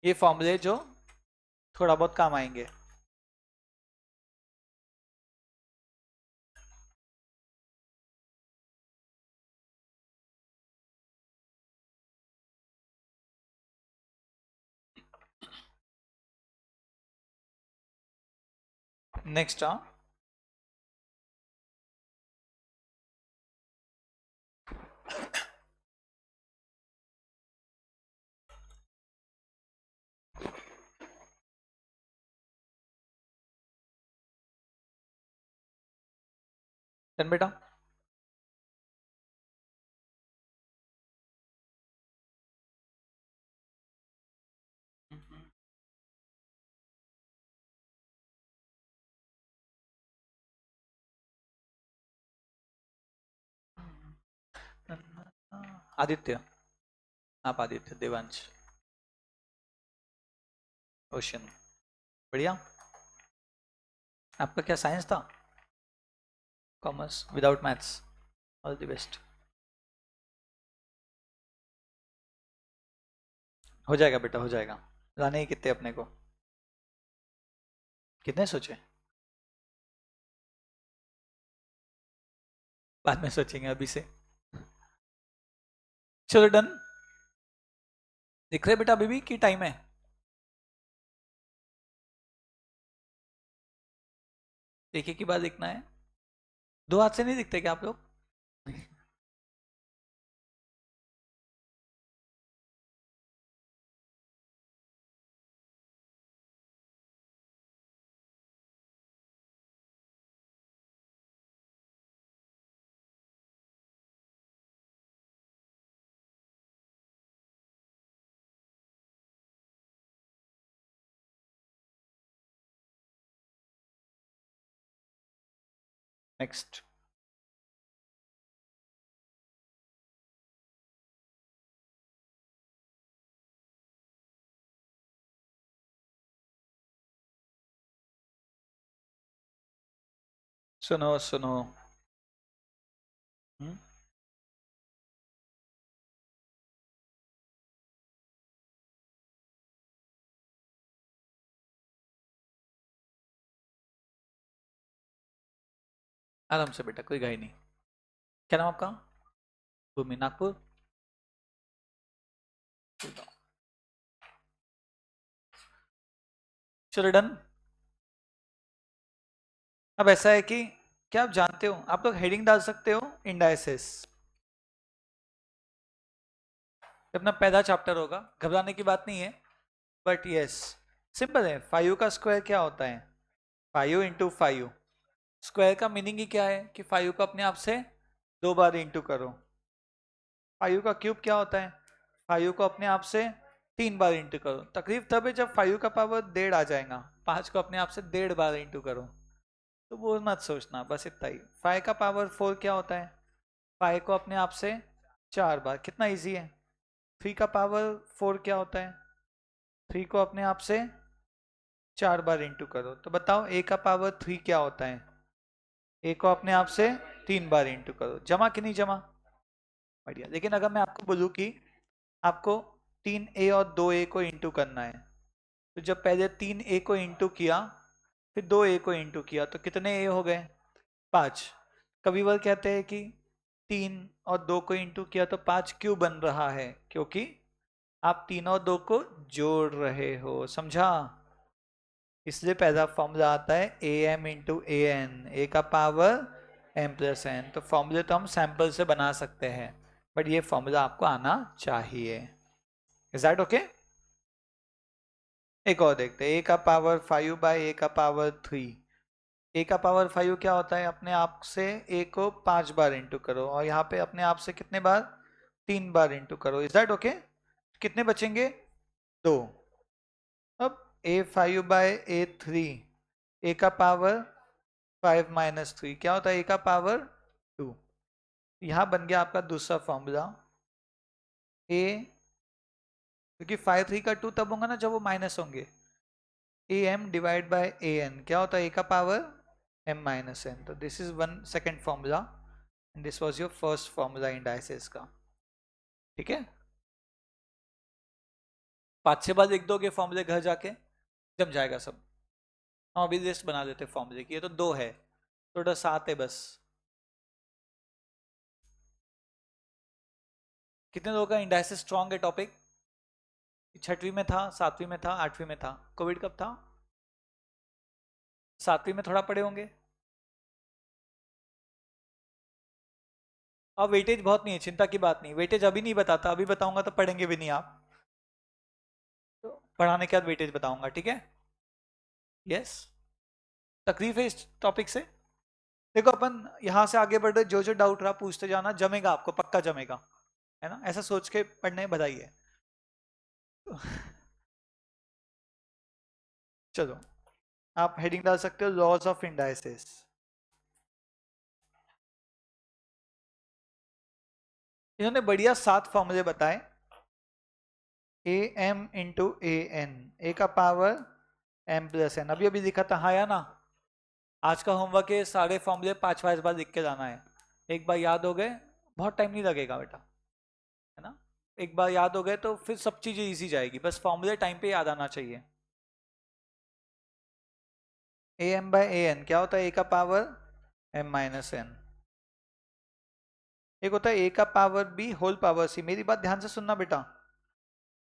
Speaker 1: ये फॉर्मूले जो थोड़ा बहुत काम आएंगे। नेक्स्ट डन बेटा। आदित्य, आप आदित्य, देवांश, ओशन, बढ़िया। आपका क्या साइंस था? Commerce without maths, all the best. हो जाएगा बेटा, हो जाएगा। लाने ही कितने अपने को? कितने सोचे? बाद में सोचेंगे, अभी से। चलो डन। दिख रहे बेटा अभी भी की टाइम है? एक एक की बात दिखना है, दो हाथ से नहीं दिखते क्या आप लोग? नेक्स्ट। सुनो सुनो। हम्म? आराम से बेटा, कोई घाई नहीं। क्या नाम आपका? भूमि, नागपुर। चलो डन। अब ऐसा है कि क्या आप जानते हो, आप लोग हेडिंग डाल सकते हो इंडाइसेस। अपना पहला चैप्टर होगा, घबराने की बात नहीं है। बट यस, सिंपल है। 5 का स्क्वायर क्या होता है? 5 × 5। स्क्वायर का मीनिंग ही क्या है कि 5 को अपने आप से 2 बार इंटू करो। 5 का क्यूब क्या होता है? 5 को अपने आप से 3 बार इंटू करो। तकलीफ तब है जब 5 का पावर 1.5 आ जाएगा। 5 को अपने आप से 1.5 बार इंटू करो। तो वो मत सोचना, बस इतना ही। 5 का पावर 4 क्या होता है? 5 को अपने आप से 4 बार। कितना इजी है। 3 का पावर 4 क्या होता है? 3 को अपने आप से 4 बार इंटू करो। तो बताओ ए का पावर 3 क्या होता है? ए को अपने आप से 3 बार इंटू करो। जमा कि नहीं जमा? बढ़िया। लेकिन अगर मैं आपको बोलूँ कि आपको 3a और 2a को इंटू करना है, तो जब पहले 3a को इंटू किया, फिर 2a को इंटू किया, तो कितने a हो गए? 5। कविवर कहते हैं कि 3 और 2 को इंटू किया तो 5 क्यों बन रहा है? क्योंकि आप 3 और 2 को जोड़ रहे हो। समझा? इसलिए पहला फॉर्मूला आता है a m into a n, a का पावर एम प्लस एन। तो फॉर्मूले तो हम सैंपल से बना सकते हैं, बट ये फॉर्मूला आपको आना चाहिए। Is that okay? एक और देखते हैं। ए का पावर 5/a⁵। ए का पावर 5 क्या होता है? अपने आप से ए को 5 बार इंटू करो, और यहाँ पे अपने आप से कितने बार? 3 बार इंटू करो। Is that okay? कितने बचेंगे? 2। अब a5/a3, ए का पावर 5 - 3 क्या होता है? ए का पावर 2। यहां बन गया आपका दूसरा फॉर्मूला। ए, क्योंकि 5 3 का 2 तब होगा ना जब वो माइनस होंगे। A m divide by a n क्या होता है? ए का पावर m - n। तो this is one second formula, and this was your first formula indices का। ठीक है? 5 6 बार लिख दोगे फॉर्मूले घर जाके, जम जाएगा सब। हम अभी लिस्ट बना लेते फॉर्मूले की। ये तो 2 है, टोटल 7 है बस। कितने लोगों का इंडाइसिस स्ट्रॉन्ग है टॉपिक? 6वीं में था, 7वीं में था, 8वीं में था? कोविड कब था? 7वीं में थोड़ा पढ़े होंगे। और वेटेज बहुत नहीं है, चिंता की बात नहीं। वेटेज अभी नहीं बताता, अभी बताऊंगा तो पढ़ेंगे भी नहीं आप। तो पढ़ाने के बाद वेटेज बताऊंगा, ठीक है? यस। तकलीफ है इस टॉपिक से? देखो अपन यहां से आगे बढ़ रहे, जो जो डाउट रहा पूछते जाना, जमेगा आपको, पक्का जमेगा। है ना? ऐसा सोच के पढ़ने में बधाई है। चलो, आप हेडिंग डाल सकते हो लॉज ऑफ इंडाइसिस। इन्होंने बढ़िया 7 फॉर्मूले बताए। A m into a n, a का पावर एम प्लस एन। अभी अभी लिखा था, हाँ या ना? आज का होमवर्क है सारे फॉर्मूले 5 5 बार लिख के जाना है। एक बार याद हो गए, बहुत टाइम नहीं लगेगा बेटा, है ना? एक बार याद हो गए तो फिर सब चीजें इजी जाएगी, बस फॉर्मूले टाइम पे याद आना चाहिए। A m by a n क्या होता है? ए का पावर m - n। एक होता है ए का power b whole power c। मेरी बात ध्यान से सुनना बेटा।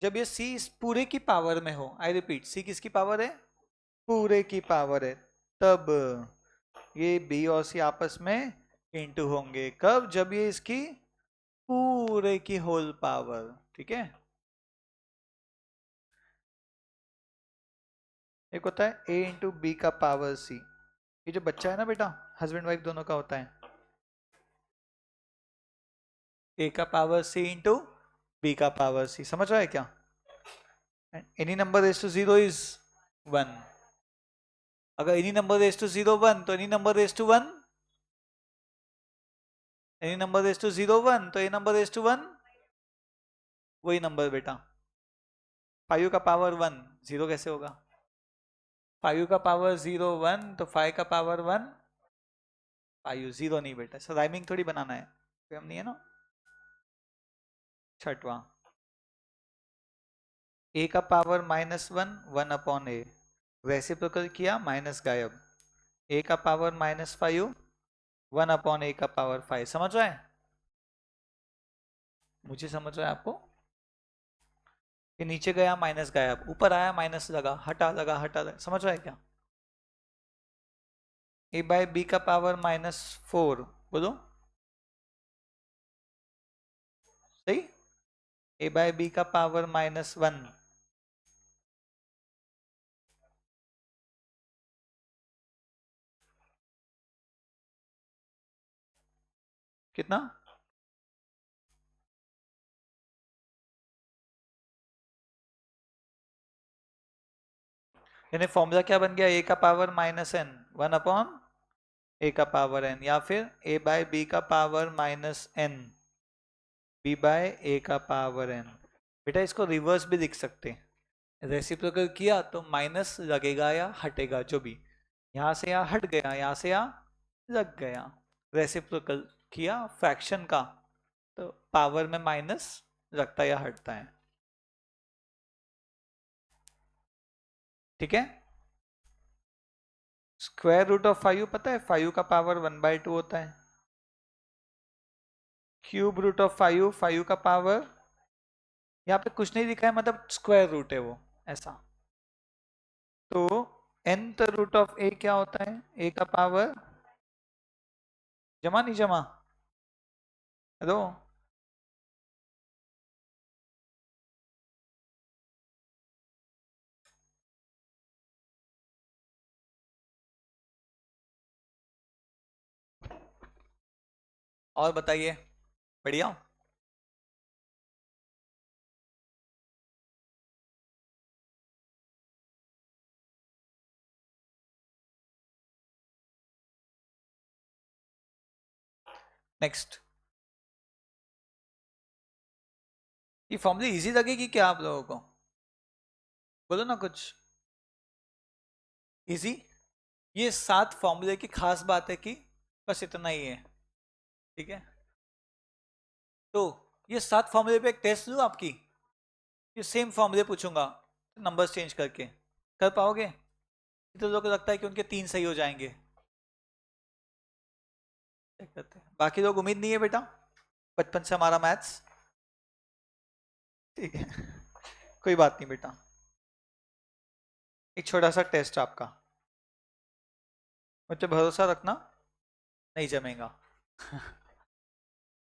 Speaker 1: जब ये c इस पूरे की पावर में हो, आई रिपीट, c किसकी पावर है? पूरे की पावर है। तब ये b और c आपस में इंटू होंगे। कब? जब ये इसकी पूरे की होल पावर। ठीक है? एक होता है a इंटू बी का पावर c। ये जो बच्चा है ना बेटा, हस्बैंड वाइफ दोनों का होता है। a का पावर c इंटू बी का पावर c। समझ रहा है क्या? Any number raise to 0 is 1। अगर एनी नंबर रेज टू 0 1, तो any number raise to 1 any number raise to 0 1, तो ए नंबर रेज टू 1 वही नंबर बेटा। 5 का पावर 1 0 कैसे होगा? 5 का पावर 0 1, तो 5 का पावर 1 5 0 नहीं बेटा, सर राइमिंग थोड़ी बनाना है, कोई हम नहीं है ना। छठवां, ए का पावर -1 1 अपॉन ए, रेसिप्रोकल किया माइनस गायब। ए का पावर -5 1 अपॉन ए का पावर 5, समझ रहा है? मुझे समझ रहा है आपको? ये नीचे गया माइनस गायब, ऊपर आया माइनस लगा हटा लगा हटा लगा, समझ रहा है क्या? ए बाय बी का पावर -4, बोलो सही। ए बाय बी का पावर -1, कितना? यानी फॉर्मूला क्या बन गया? ए का पावर -n 1 अपॉन ए का पावर n, या फिर ए बाय बी का पावर -n बी बाय ए का पावर n। बेटा इसको रिवर्स भी लिख सकते हैं, रेसिप्रोकल किया तो माइनस लगेगा या हटेगा, जो भी, यहां से यहाँ हट गया, यहां से यहाँ लग गया। रेसिप्रोकल किया फ्रैक्शन का, तो पावर में माइनस लगता या हटता है, ठीक है। स्क्वायर रूट ऑफ 5 पता है, 5 का पावर 1/2 होता है। क्यूब रूट ऑफ 5, 5 का पावर, यहाँ पे कुछ नहीं लिखा है, मतलब स्क्वायर रूट है वो, ऐसा। तो nth रूट ऑफ ए क्या होता है? ए का पावर, जमा नहीं जमा, हेलो, और बताइए, बढ़िया। नेक्स्ट, ये फॉर्मूला इजी लगेगी क्या आप लोगों को? बोलो ना कुछ इजी। ये 7 फॉर्मूले की खास बात है कि बस इतना ही है, ठीक है। तो ये 7 फॉर्मूले पे एक टेस्ट लूँ आपकी, ये सेम फॉर्मूले पूछूंगा नंबर्स चेंज करके, कर पाओगे? तो लोगों को लगता है कि उनके 3 सही हो जाएंगे। चेक करते हैं, बाकी लोग उम्मीद नहीं है बेटा, बचपन से हमारा मैथ्स, ठीक है। कोई बात नहीं बेटा, एक छोटा सा टेस्ट आपका, मुझे भरोसा रखना, नहीं जमेगा।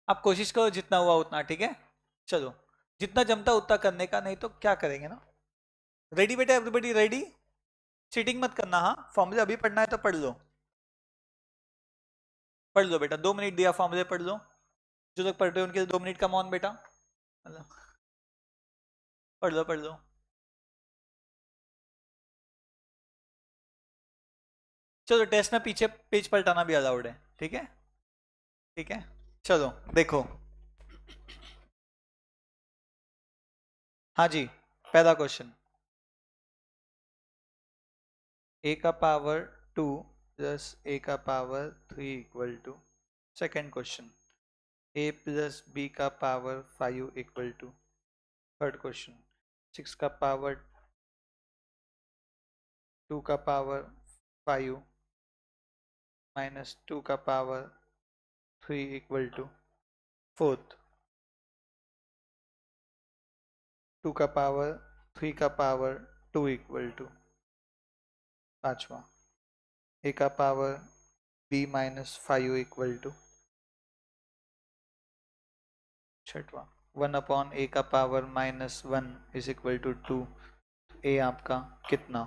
Speaker 1: आप कोशिश करो जितना हुआ उतना, ठीक है। चलो, जितना जमता उतना करने का, नहीं तो क्या करेंगे ना। रेडी बेटा, एवरीबडी रेडी? चीटिंग मत करना, हाँ, फॉर्मूले अभी पढ़ना है तो पढ़ लो, पढ़ लो बेटा, 2 मिनट दिया, फॉर्मूले पढ़ लो। जो लोग पढ़ रहे हो उनके 2 मिनट का मौन बेटा, मतलब पढ़ लो पढ़ लो। चलो, टेस्ट में पीछे पेज पलटाना भी अलाउड है, ठीक है, ठीक है। चलो देखो, हाँ जी, पहला क्वेश्चन, ए का पावर 2 प्लस ए का power 3 equal to, second question, a plus b का power 5 equal to, third question, 6 का पावर 2 का पावर 5 -2 का पावर 3 इक्वल टू, फोर्थ, 2 का पावर 3 का पावर 2 इक्वल टू, पांचवा, ए का पावर b-5 इक्वल टू, छठवा, 1 अपॉन ए का power -1 is equal to 2, a आपका कितना?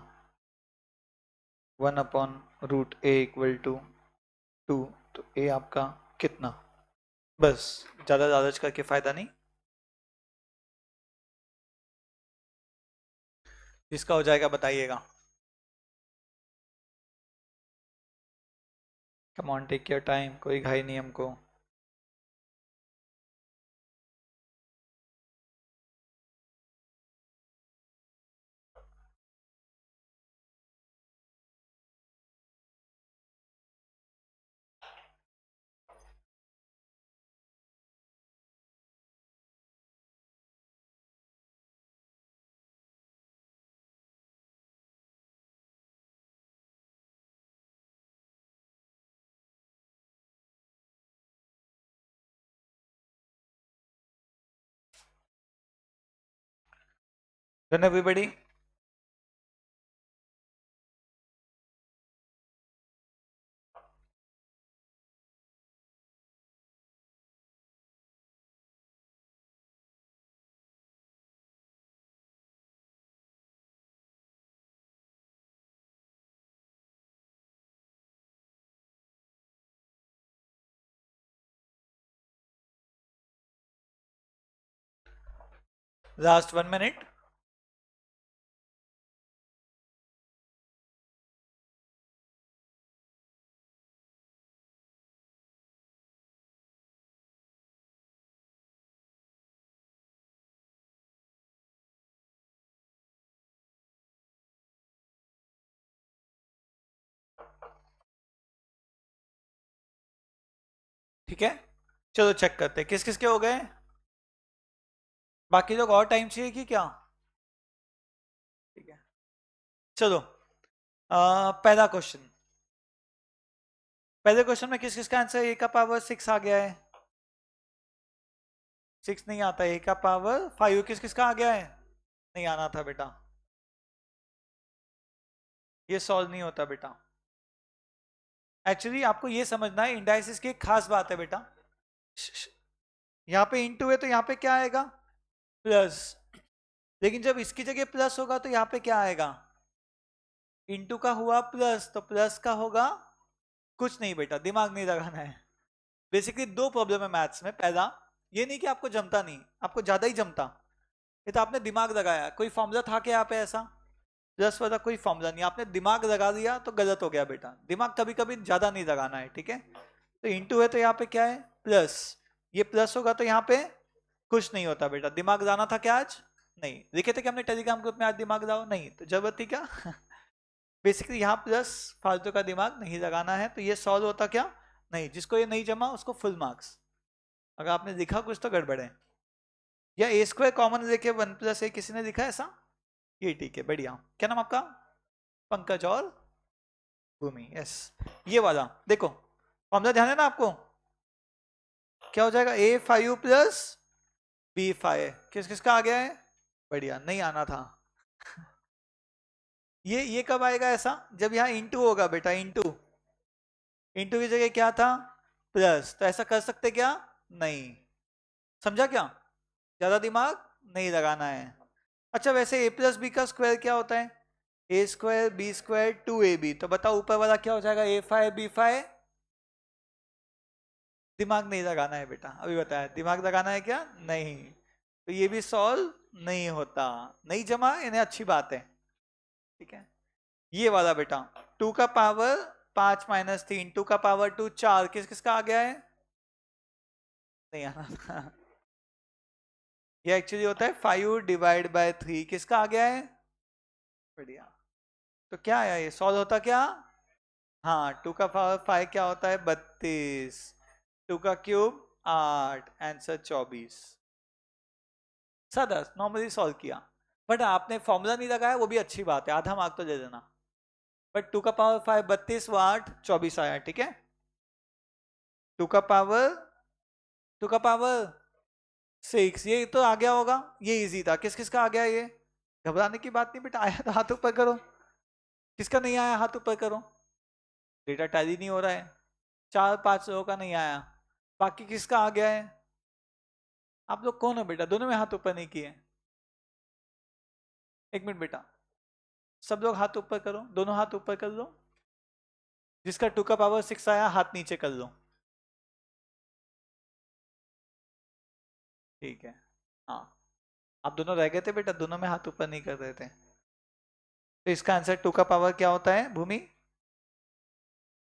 Speaker 1: 1 upon root a equal to 2, तो ए आपका कितना? बस, ज़्यादा लालच करके फ़ायदा नहीं। जिसका हो जाएगा बताइएगा। Come on, take your time, कोई घाई नहीं हमको। Done everybody? Last 1 minute. ठीक है, चलो चेक करते हैं किस किस के हो गए। बाकी लोग और टाइम चाहिए कि क्या? ठीक है, चलो। पहला क्वेश्चन। पहले क्वेश्चन में किस किस का आंसर ए का पावर 6 आ गया है? 6 नहीं आता, ए का पावर 5 किस किस का आ गया है? नहीं आना था बेटा, ये सॉल्व नहीं होता बेटा। एक्चुअली आपको ये समझना है, इंडाइसिस की एक खास बात है बेटा। यहाँ पे इंटू है तो यहाँ पे क्या आएगा? प्लस। लेकिन जब इसकी जगह प्लस होगा तो यहाँ पे क्या आएगा? इंटू का हुआ प्लस, तो प्लस का होगा कुछ नहीं बेटा, दिमाग नहीं लगाना है। बेसिकली दो प्रॉब्लम है मैथ्स में। पहला, ये नहीं कि आपको जमता नहीं, आपको ज्यादा ही जमता। ये तो आपने दिमाग लगाया, कोई फॉर्मूला था क्या यहाँ पे ऐसा? प्लस वाला कोई फॉर्मूला नहीं, आपने दिमाग लगा दिया तो गलत हो गया बेटा। दिमाग कभी कभी ज्यादा नहीं लगाना है, ठीक है? तो इंटू है तो यहाँ पे क्या है? प्लस। ये प्लस होगा तो यहाँ पे कुछ नहीं होता बेटा। दिमाग लगाना था क्या आज? नहीं लिखे थे कि हमने टेलीग्राम ग्रुप में आज दिमाग लगाओ, नहीं तो जरूरत थी क्या? बेसिकली यहाँ प्लस फालतू का दिमाग नहीं लगाना है। तो ये सॉल्व होता क्या? नहीं। जिसको ये नहीं जमा उसको फुल मार्क्स। अगर आपने लिखा कुछ तो गड़बड़ है। या ए स्क्वायर कॉमन लेके 1 + a किसी ने लिखा है ऐसा? ये ठीक है, बढ़िया। क्या नाम आपका? पंकज और भूमि, यस। ये वाला देखो, फॉर्मूला ध्यान है ना आपको? क्या हो जाएगा? A5 + B5 किस किस का आ गया है? बढ़िया, नहीं आना था। ये कब आएगा ऐसा? जब यहाँ इंटू होगा बेटा, इंटू। इंटू की जगह क्या था? प्लस। तो ऐसा कर सकते क्या? नहीं। समझा क्या? ज्यादा दिमाग नहीं लगाना है। अच्छा, वैसे A + B का स्क्वायर क्या होता है? A² B² 2AB। तो बताओ ऊपर वाला क्या हो जाएगा? A5 B5। दिमाग नहीं लगाना है बेटा, अभी बताया। दिमाग लगाना है क्या? नहीं। तो ये भी सॉल्व नहीं होता। नहीं जमा, इन्हें अच्छी बात है, ठीक है? ये वाला बेटा, 2 का पावर 5 - 3, 2 का पावर 2 4 किस किस का आ गया है? नहीं आना था। ये एक्चुअली होता है 5 ÷ 3 किसका आ गया है? बढ़िया। तो क्या आया? ये सॉल्व होता क्या? हाँ, 2 का पावर 5 क्या होता है? 32। 2 का cube 8, answer 24। Sir normally solve किया, बट आपने फॉर्मूला नहीं लगाया, वो भी अच्छी बात है, आधा मार्क तो दे देना। बट 2 का पावर 5 32, वो 8 24 आया, ठीक है? 2 का पावर 2 का पावर 6, ये तो आ गया होगा। ये इजी था। किस किस का आ गया ये? घबराने की बात नहीं बेटा, आया तो हाथ ऊपर करो। किसका नहीं आया हाथ ऊपर करो। डेटा टैली नहीं हो रहा है, 4 5 लोगों का नहीं आया। बाकी किसका आ गया है? आप लोग कौन हो बेटा, दोनों में हाथ ऊपर नहीं किए? एक मिनट बेटा, सब लोग हाथ ऊपर करो, दोनों हाथ ऊपर कर लो। जिसका 2 का पावर 6 आया हाथ नीचे कर लो। ठीक है, हाँ। आप दोनों रह गए थे बेटा, दोनों में हाथ ऊपर नहीं कर रहे थे। तो इसका आंसर 2 का पावर क्या होता है भूमि?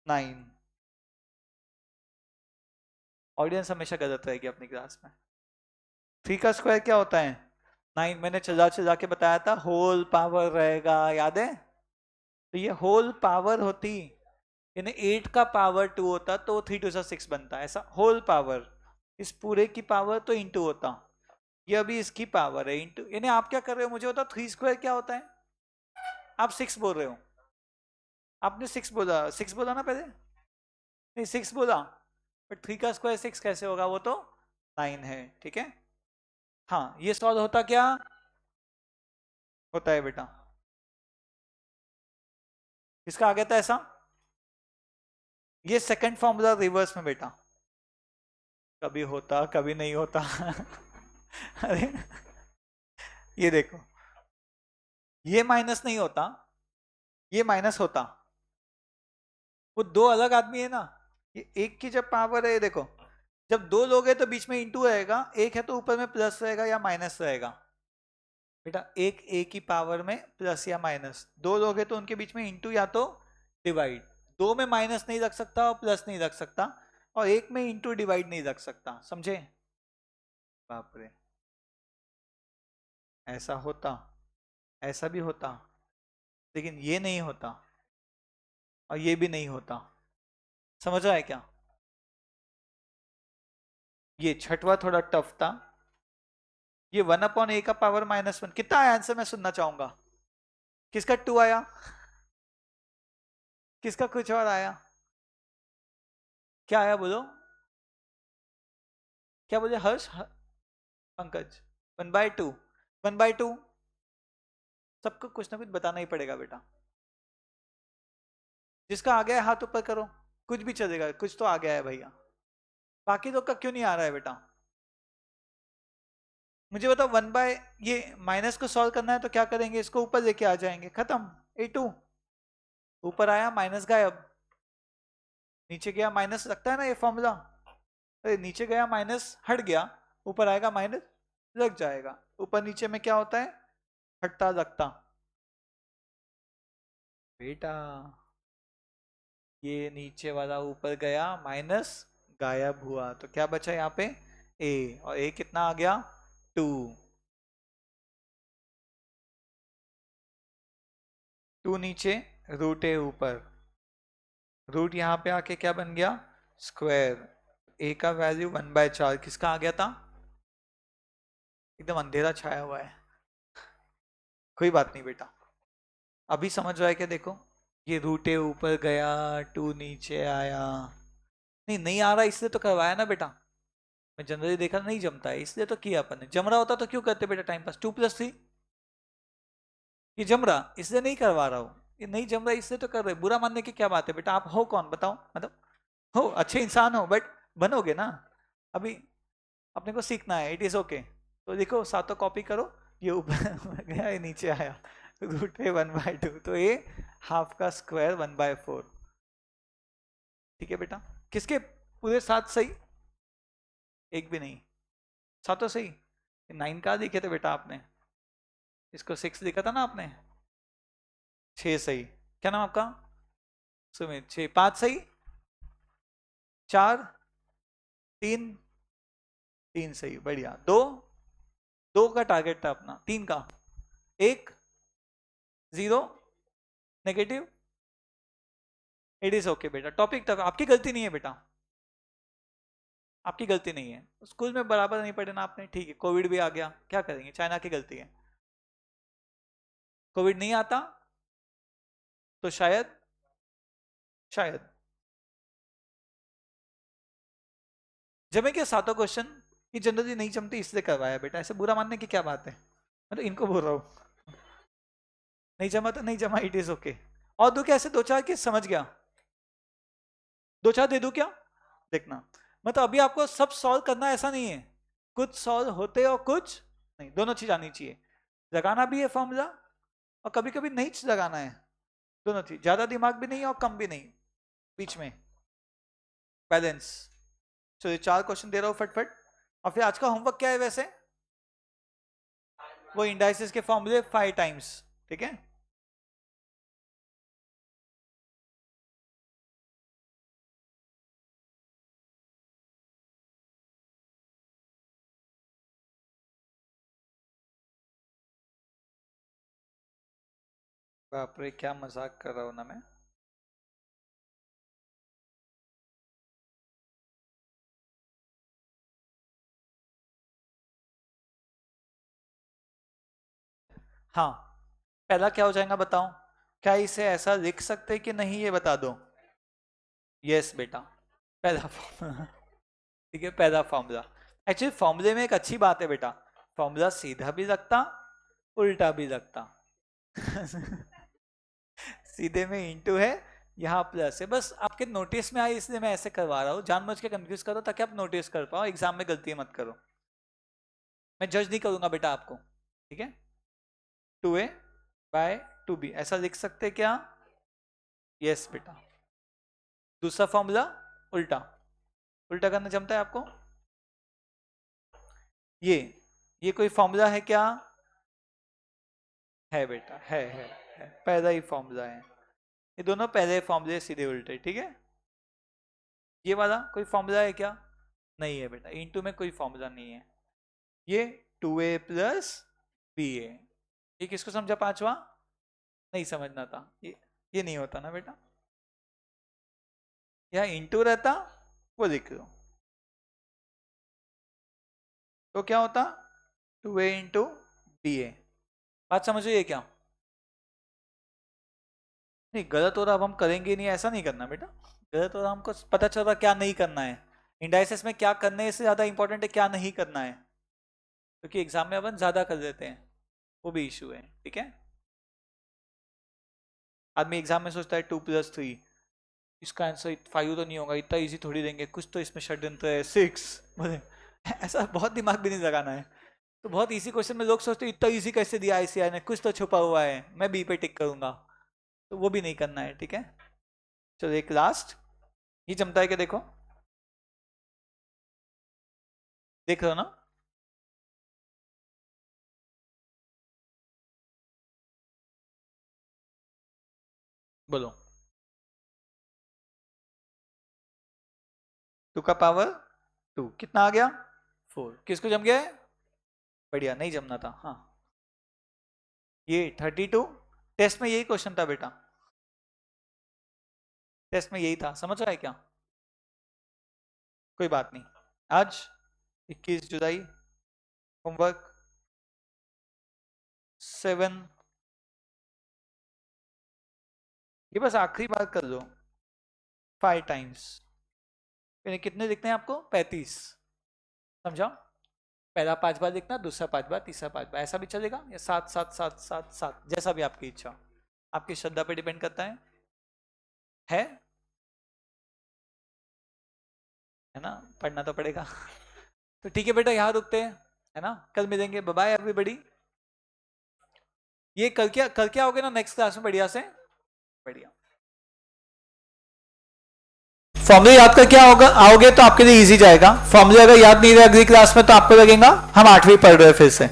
Speaker 1: 9। ऑडियंस हमेशा गलत रहेगी अपनी क्लास में। 3 का स्क्वायर क्या होता है? 9। मैंने चिल्ला चिल्ला के बताया था, होल पावर रहेगा, याद है? तो ये होल पावर होती, यानी 8 का पावर 2 होता तो 3 × 2 = 6 बनता। ऐसा होल पावर, इस पूरे की पावर तो इंटू होता। ये अभी इसकी पावर है इंटू, यानी आप क्या कर रहे हो मुझे होता 3 स्क्वायर क्या होता है? आप 6 बोल रहे हो। आपने 6 बोला ना पहले? नहीं 6 बोला, बट 3 का स्क्वायर 6 कैसे होगा? वो तो 9 है, ठीक है? हाँ, ये सॉल्व होता क्या? होता है बेटा। किसका आ गया था ऐसा? ये सेकंड फॉर्मूला रिवर्स में बेटा, कभी होता कभी नहीं होता। अरे ये देखो, ये माइनस नहीं होता, ये माइनस होता। वो दो अलग आदमी है ना, ये एक की जब पावर है, ये देखो, जब दो लोग हैं तो बीच में इंटू रहेगा, एक है तो ऊपर में प्लस रहेगा या माइनस रहेगा। बेटा एक की पावर में प्लस या माइनस, दो लोग हैं तो उनके बीच में इंटू या तो डिवाइड। दो में माइनस नहीं रख सकता और प्लस नहीं रख सकता, और एक में इंटू डिवाइड नहीं रख सकता, समझे? बाप रे, ऐसा होता, ऐसा भी होता, लेकिन ये नहीं होता और ये भी नहीं होता। समझ रहा है क्या? ये छठवा थोड़ा टफ था। ये 1/a का पावर -1 कितना आया आंसर, मैं सुनना चाहूंगा। किसका 2 आया? किसका कुछ और आया? क्या आया बोलो? क्या बोले हर्ष? पंकज? 1/2, 1/2। सबको कुछ ना कुछ बताना ही पड़ेगा बेटा। जिसका आ गया है हाथ ऊपर करो, कुछ भी चलेगा, कुछ तो आ गया है भैया। बाकी लोग का क्यों नहीं आ रहा है बेटा? मुझे बताओ, ये माइनस को सॉल्व करना है तो क्या करेंगे, इसको ऊपर लेके आ जाएंगे, खत्म। A2 ऊपर आया, माइनस गायब, नीचे गया माइनस, लगता है ना ये फॉर्मूला। अरे नीचे गया माइनस हट गया, ऊपर आएगा माइनस लग जाएगा। ऊपर नीचे में क्या होता है, हटता लगता। बेटा ये नीचे वाला ऊपर गया, माइनस गायब हुआ, तो क्या बचा यहाँ पे, ए, और ए कितना आ गया, 2। 2 नीचे, रूट ए ऊपर, रूट यहाँ पे आके क्या बन गया, स्क्वायर। ए का वैल्यू 1/4, किसका आ गया था? एकदम अंधेरा छाया हुआ है। कोई बात नहीं बेटा, अभी समझ रहा है क्या? देखो, ये रूटे ऊपर गया, 2 नीचे आया। नहीं नहीं आ रहा इसलिए तो करवाया ना बेटा। मैं जनरली देखा नहीं जमता है इसलिए तो किया अपन ने। जम रहा होता तो क्यों करते बेटा टाइम पास, 2 + 3। ये जम रहा इसलिए नहीं करवा रहा हूँ, ये नहीं जम रहा इसलिए तो कर रहे। बुरा मानने की क्या बात है बेटा? आप हो कौन बताओ, मतलब हो अच्छे इंसान हो, बट बनोगे ना अभी, अपने को सीखना है, इट इज ओके। तो देखो सातों कॉपी करो, ये ऊपर गया, ये नीचे आया, रूट है 1/2, तो ये हाफ का स्क्वायर 1/4। ठीक है बेटा, किसके पूरे 7 सही? एक भी नहीं, सातों सही। 9 का लिखे थे बेटा आपने, इसको 6 लिखा था ना आपने। 6 सही। क्या नाम आपका? सुमित। 6, 5 सही, 4, 3, 3 सही, बढ़िया। दो, दो का टारगेट था अपना, 3 का, 1, 0, नेगेटिव। इट इज ओके बेटा, टॉपिक तक आपकी गलती नहीं है बेटा, आपकी गलती नहीं है। स्कूल में बराबर नहीं पढ़े ना आपने, ठीक है, कोविड भी आ गया, क्या करेंगे, चाइना की गलती है। कोविड नहीं आता तो शायद, शायद जमे क्या सातों क्वेश्चन, ये जनरली नहीं जमती इसलिए करवाया बेटा, ऐसे बुरा मानने की क्या बात है, मैं तो इनको बोल रहा हूँ। नहीं जमा तो नहीं जमा, इट इज ओके। और दो कैसे, दो चार के समझ गया, दो चार दे दू क्या, देखना। मतलब अभी आपको सब सॉल्व करना ऐसा नहीं है, कुछ सॉल्व होते और कुछ नहीं, दोनों चीज आनी चाहिए। लगाना भी है फॉर्मूला और कभी कभी नहीं लगाना है, दोनों चीज, ज्यादा दिमाग भी नहीं और कम भी नहीं, बीच में बैलेंस। तो ये 4 क्वेश्चन दे रहा हूँ फटफट। और फिर आज का होमवर्क क्या है वैसे, वो इंडाइसिस के फॉर्मूले 5 टाइम्स, ठीक है। बाप रे क्या मजाक कर रहा हूँ ना मैं। हाँ, पहला क्या हो जाएगा बताओ, क्या इसे ऐसा लिख सकते कि नहीं, ये बता दो। यस बेटा, पहला फॉर्मूला। ठीक है, पहला फॉर्मूला। एक्चुअली फॉर्मूले में एक अच्छी बात है बेटा, फॉर्मूला सीधा भी लगता, उल्टा भी लगता। सीधे में इंटू है, यहाँ प्लस है, बस आपके नोटिस में आए इसलिए मैं ऐसे करवा रहा हूँ, जानबूझ के कंफ्यूज करो ताकि आप नोटिस कर पाओ, एग्जाम में गलती मत करो। मैं जज नहीं करूंगा बेटा आपको, ठीक है। 2a/2b ऐसा लिख सकते क्या? यस बेटा। दूसरा फॉर्मूला उल्टा, उल्टा करना जमता है आपको? ये कोई फॉर्मूला है क्या? है बेटा, है। पहला ही फॉर्मूला है, ये दोनों पहले फॉर्मूले सीधे उल्टे, ठीक है। ये वाला कोई फॉर्मूला है क्या? नहीं है बेटा, इनटू में कोई फॉर्मूला नहीं है। ये 2a+ba, ये किसको समझा? पांचवा नहीं समझना था, ये नहीं होता ना बेटा, यहाँ इंटू रहता वो लिख लो, तो क्या होता? 2a × ba। बात समझो ये क्या? नहीं गलत हो रहा, अब हम करेंगे नहीं, ऐसा नहीं करना बेटा। गलत हो रहा, हमको पता चल रहा क्या नहीं करना है। इंडाइसिस में क्या करने है इससे ज्यादा इंपॉर्टेंट है क्या नहीं करना है, क्योंकि एग्जाम में अपन ज्यादा कर देते हैं, वो भी इशू है, ठीक है। आदमी एग्जाम में सोचता है 2+3, इसका आंसर 5 तो नहीं होगा, इतना इजी थोड़ी देंगे, कुछ तो इसमें षड्यंत्र है, 6 बोले। ऐसा बहुत दिमाग भी नहीं लगाना है। तो बहुत इजी क्वेश्चन में लोग सोचते हैं इतना इजी कैसे दिया आईसीआई ने, कुछ तो छुपा हुआ है, मैं बी पे टिक करूंगा, तो वो भी नहीं करना है, ठीक है। चलो एक लास्ट, ये जमता है क्या? देखो, देख रहे हो ना? बोलो। 2 का पावर 2 कितना आ गया? 4। किसको जम गया है? बढ़िया, नहीं जमना था। हाँ, ये 32, टेस्ट में यही क्वेश्चन था बेटा, टेस्ट में यही था, समझ रहा है क्या? कोई बात नहीं। आज 21 जुलाई, होमवर्क 7, ये बस आखिरी बार कर लो 5 टाइम्स। कितने लिखते हैं आपको? 35, समझा? पहला 5 बार लिखना, दूसरा 5 बार, तीसरा 5 बार, ऐसा भी चलेगा, या 7 7 7 7 7, जैसा भी आपकी इच्छा, आपकी श्रद्धा पे डिपेंड करता है ना? पढ़ना तो पड़ेगा। तो ठीक है बेटा, यहाँ रुकते हैं, है ना? कल मिलेंगे, बाय बाय एवरीबॉडी। ये कल क्या आओगे ना नेक्स्ट क्लास में बढ़िया से, बढ़िया फॉर्मूले याद करके आओगे तो आपके लिए इजी जाएगा। फॉर्मूले अगर याद नहीं रहे अगली क्लास में तो आपको लगेगा हम 8वीं पढ़ रहे हैं फिर से।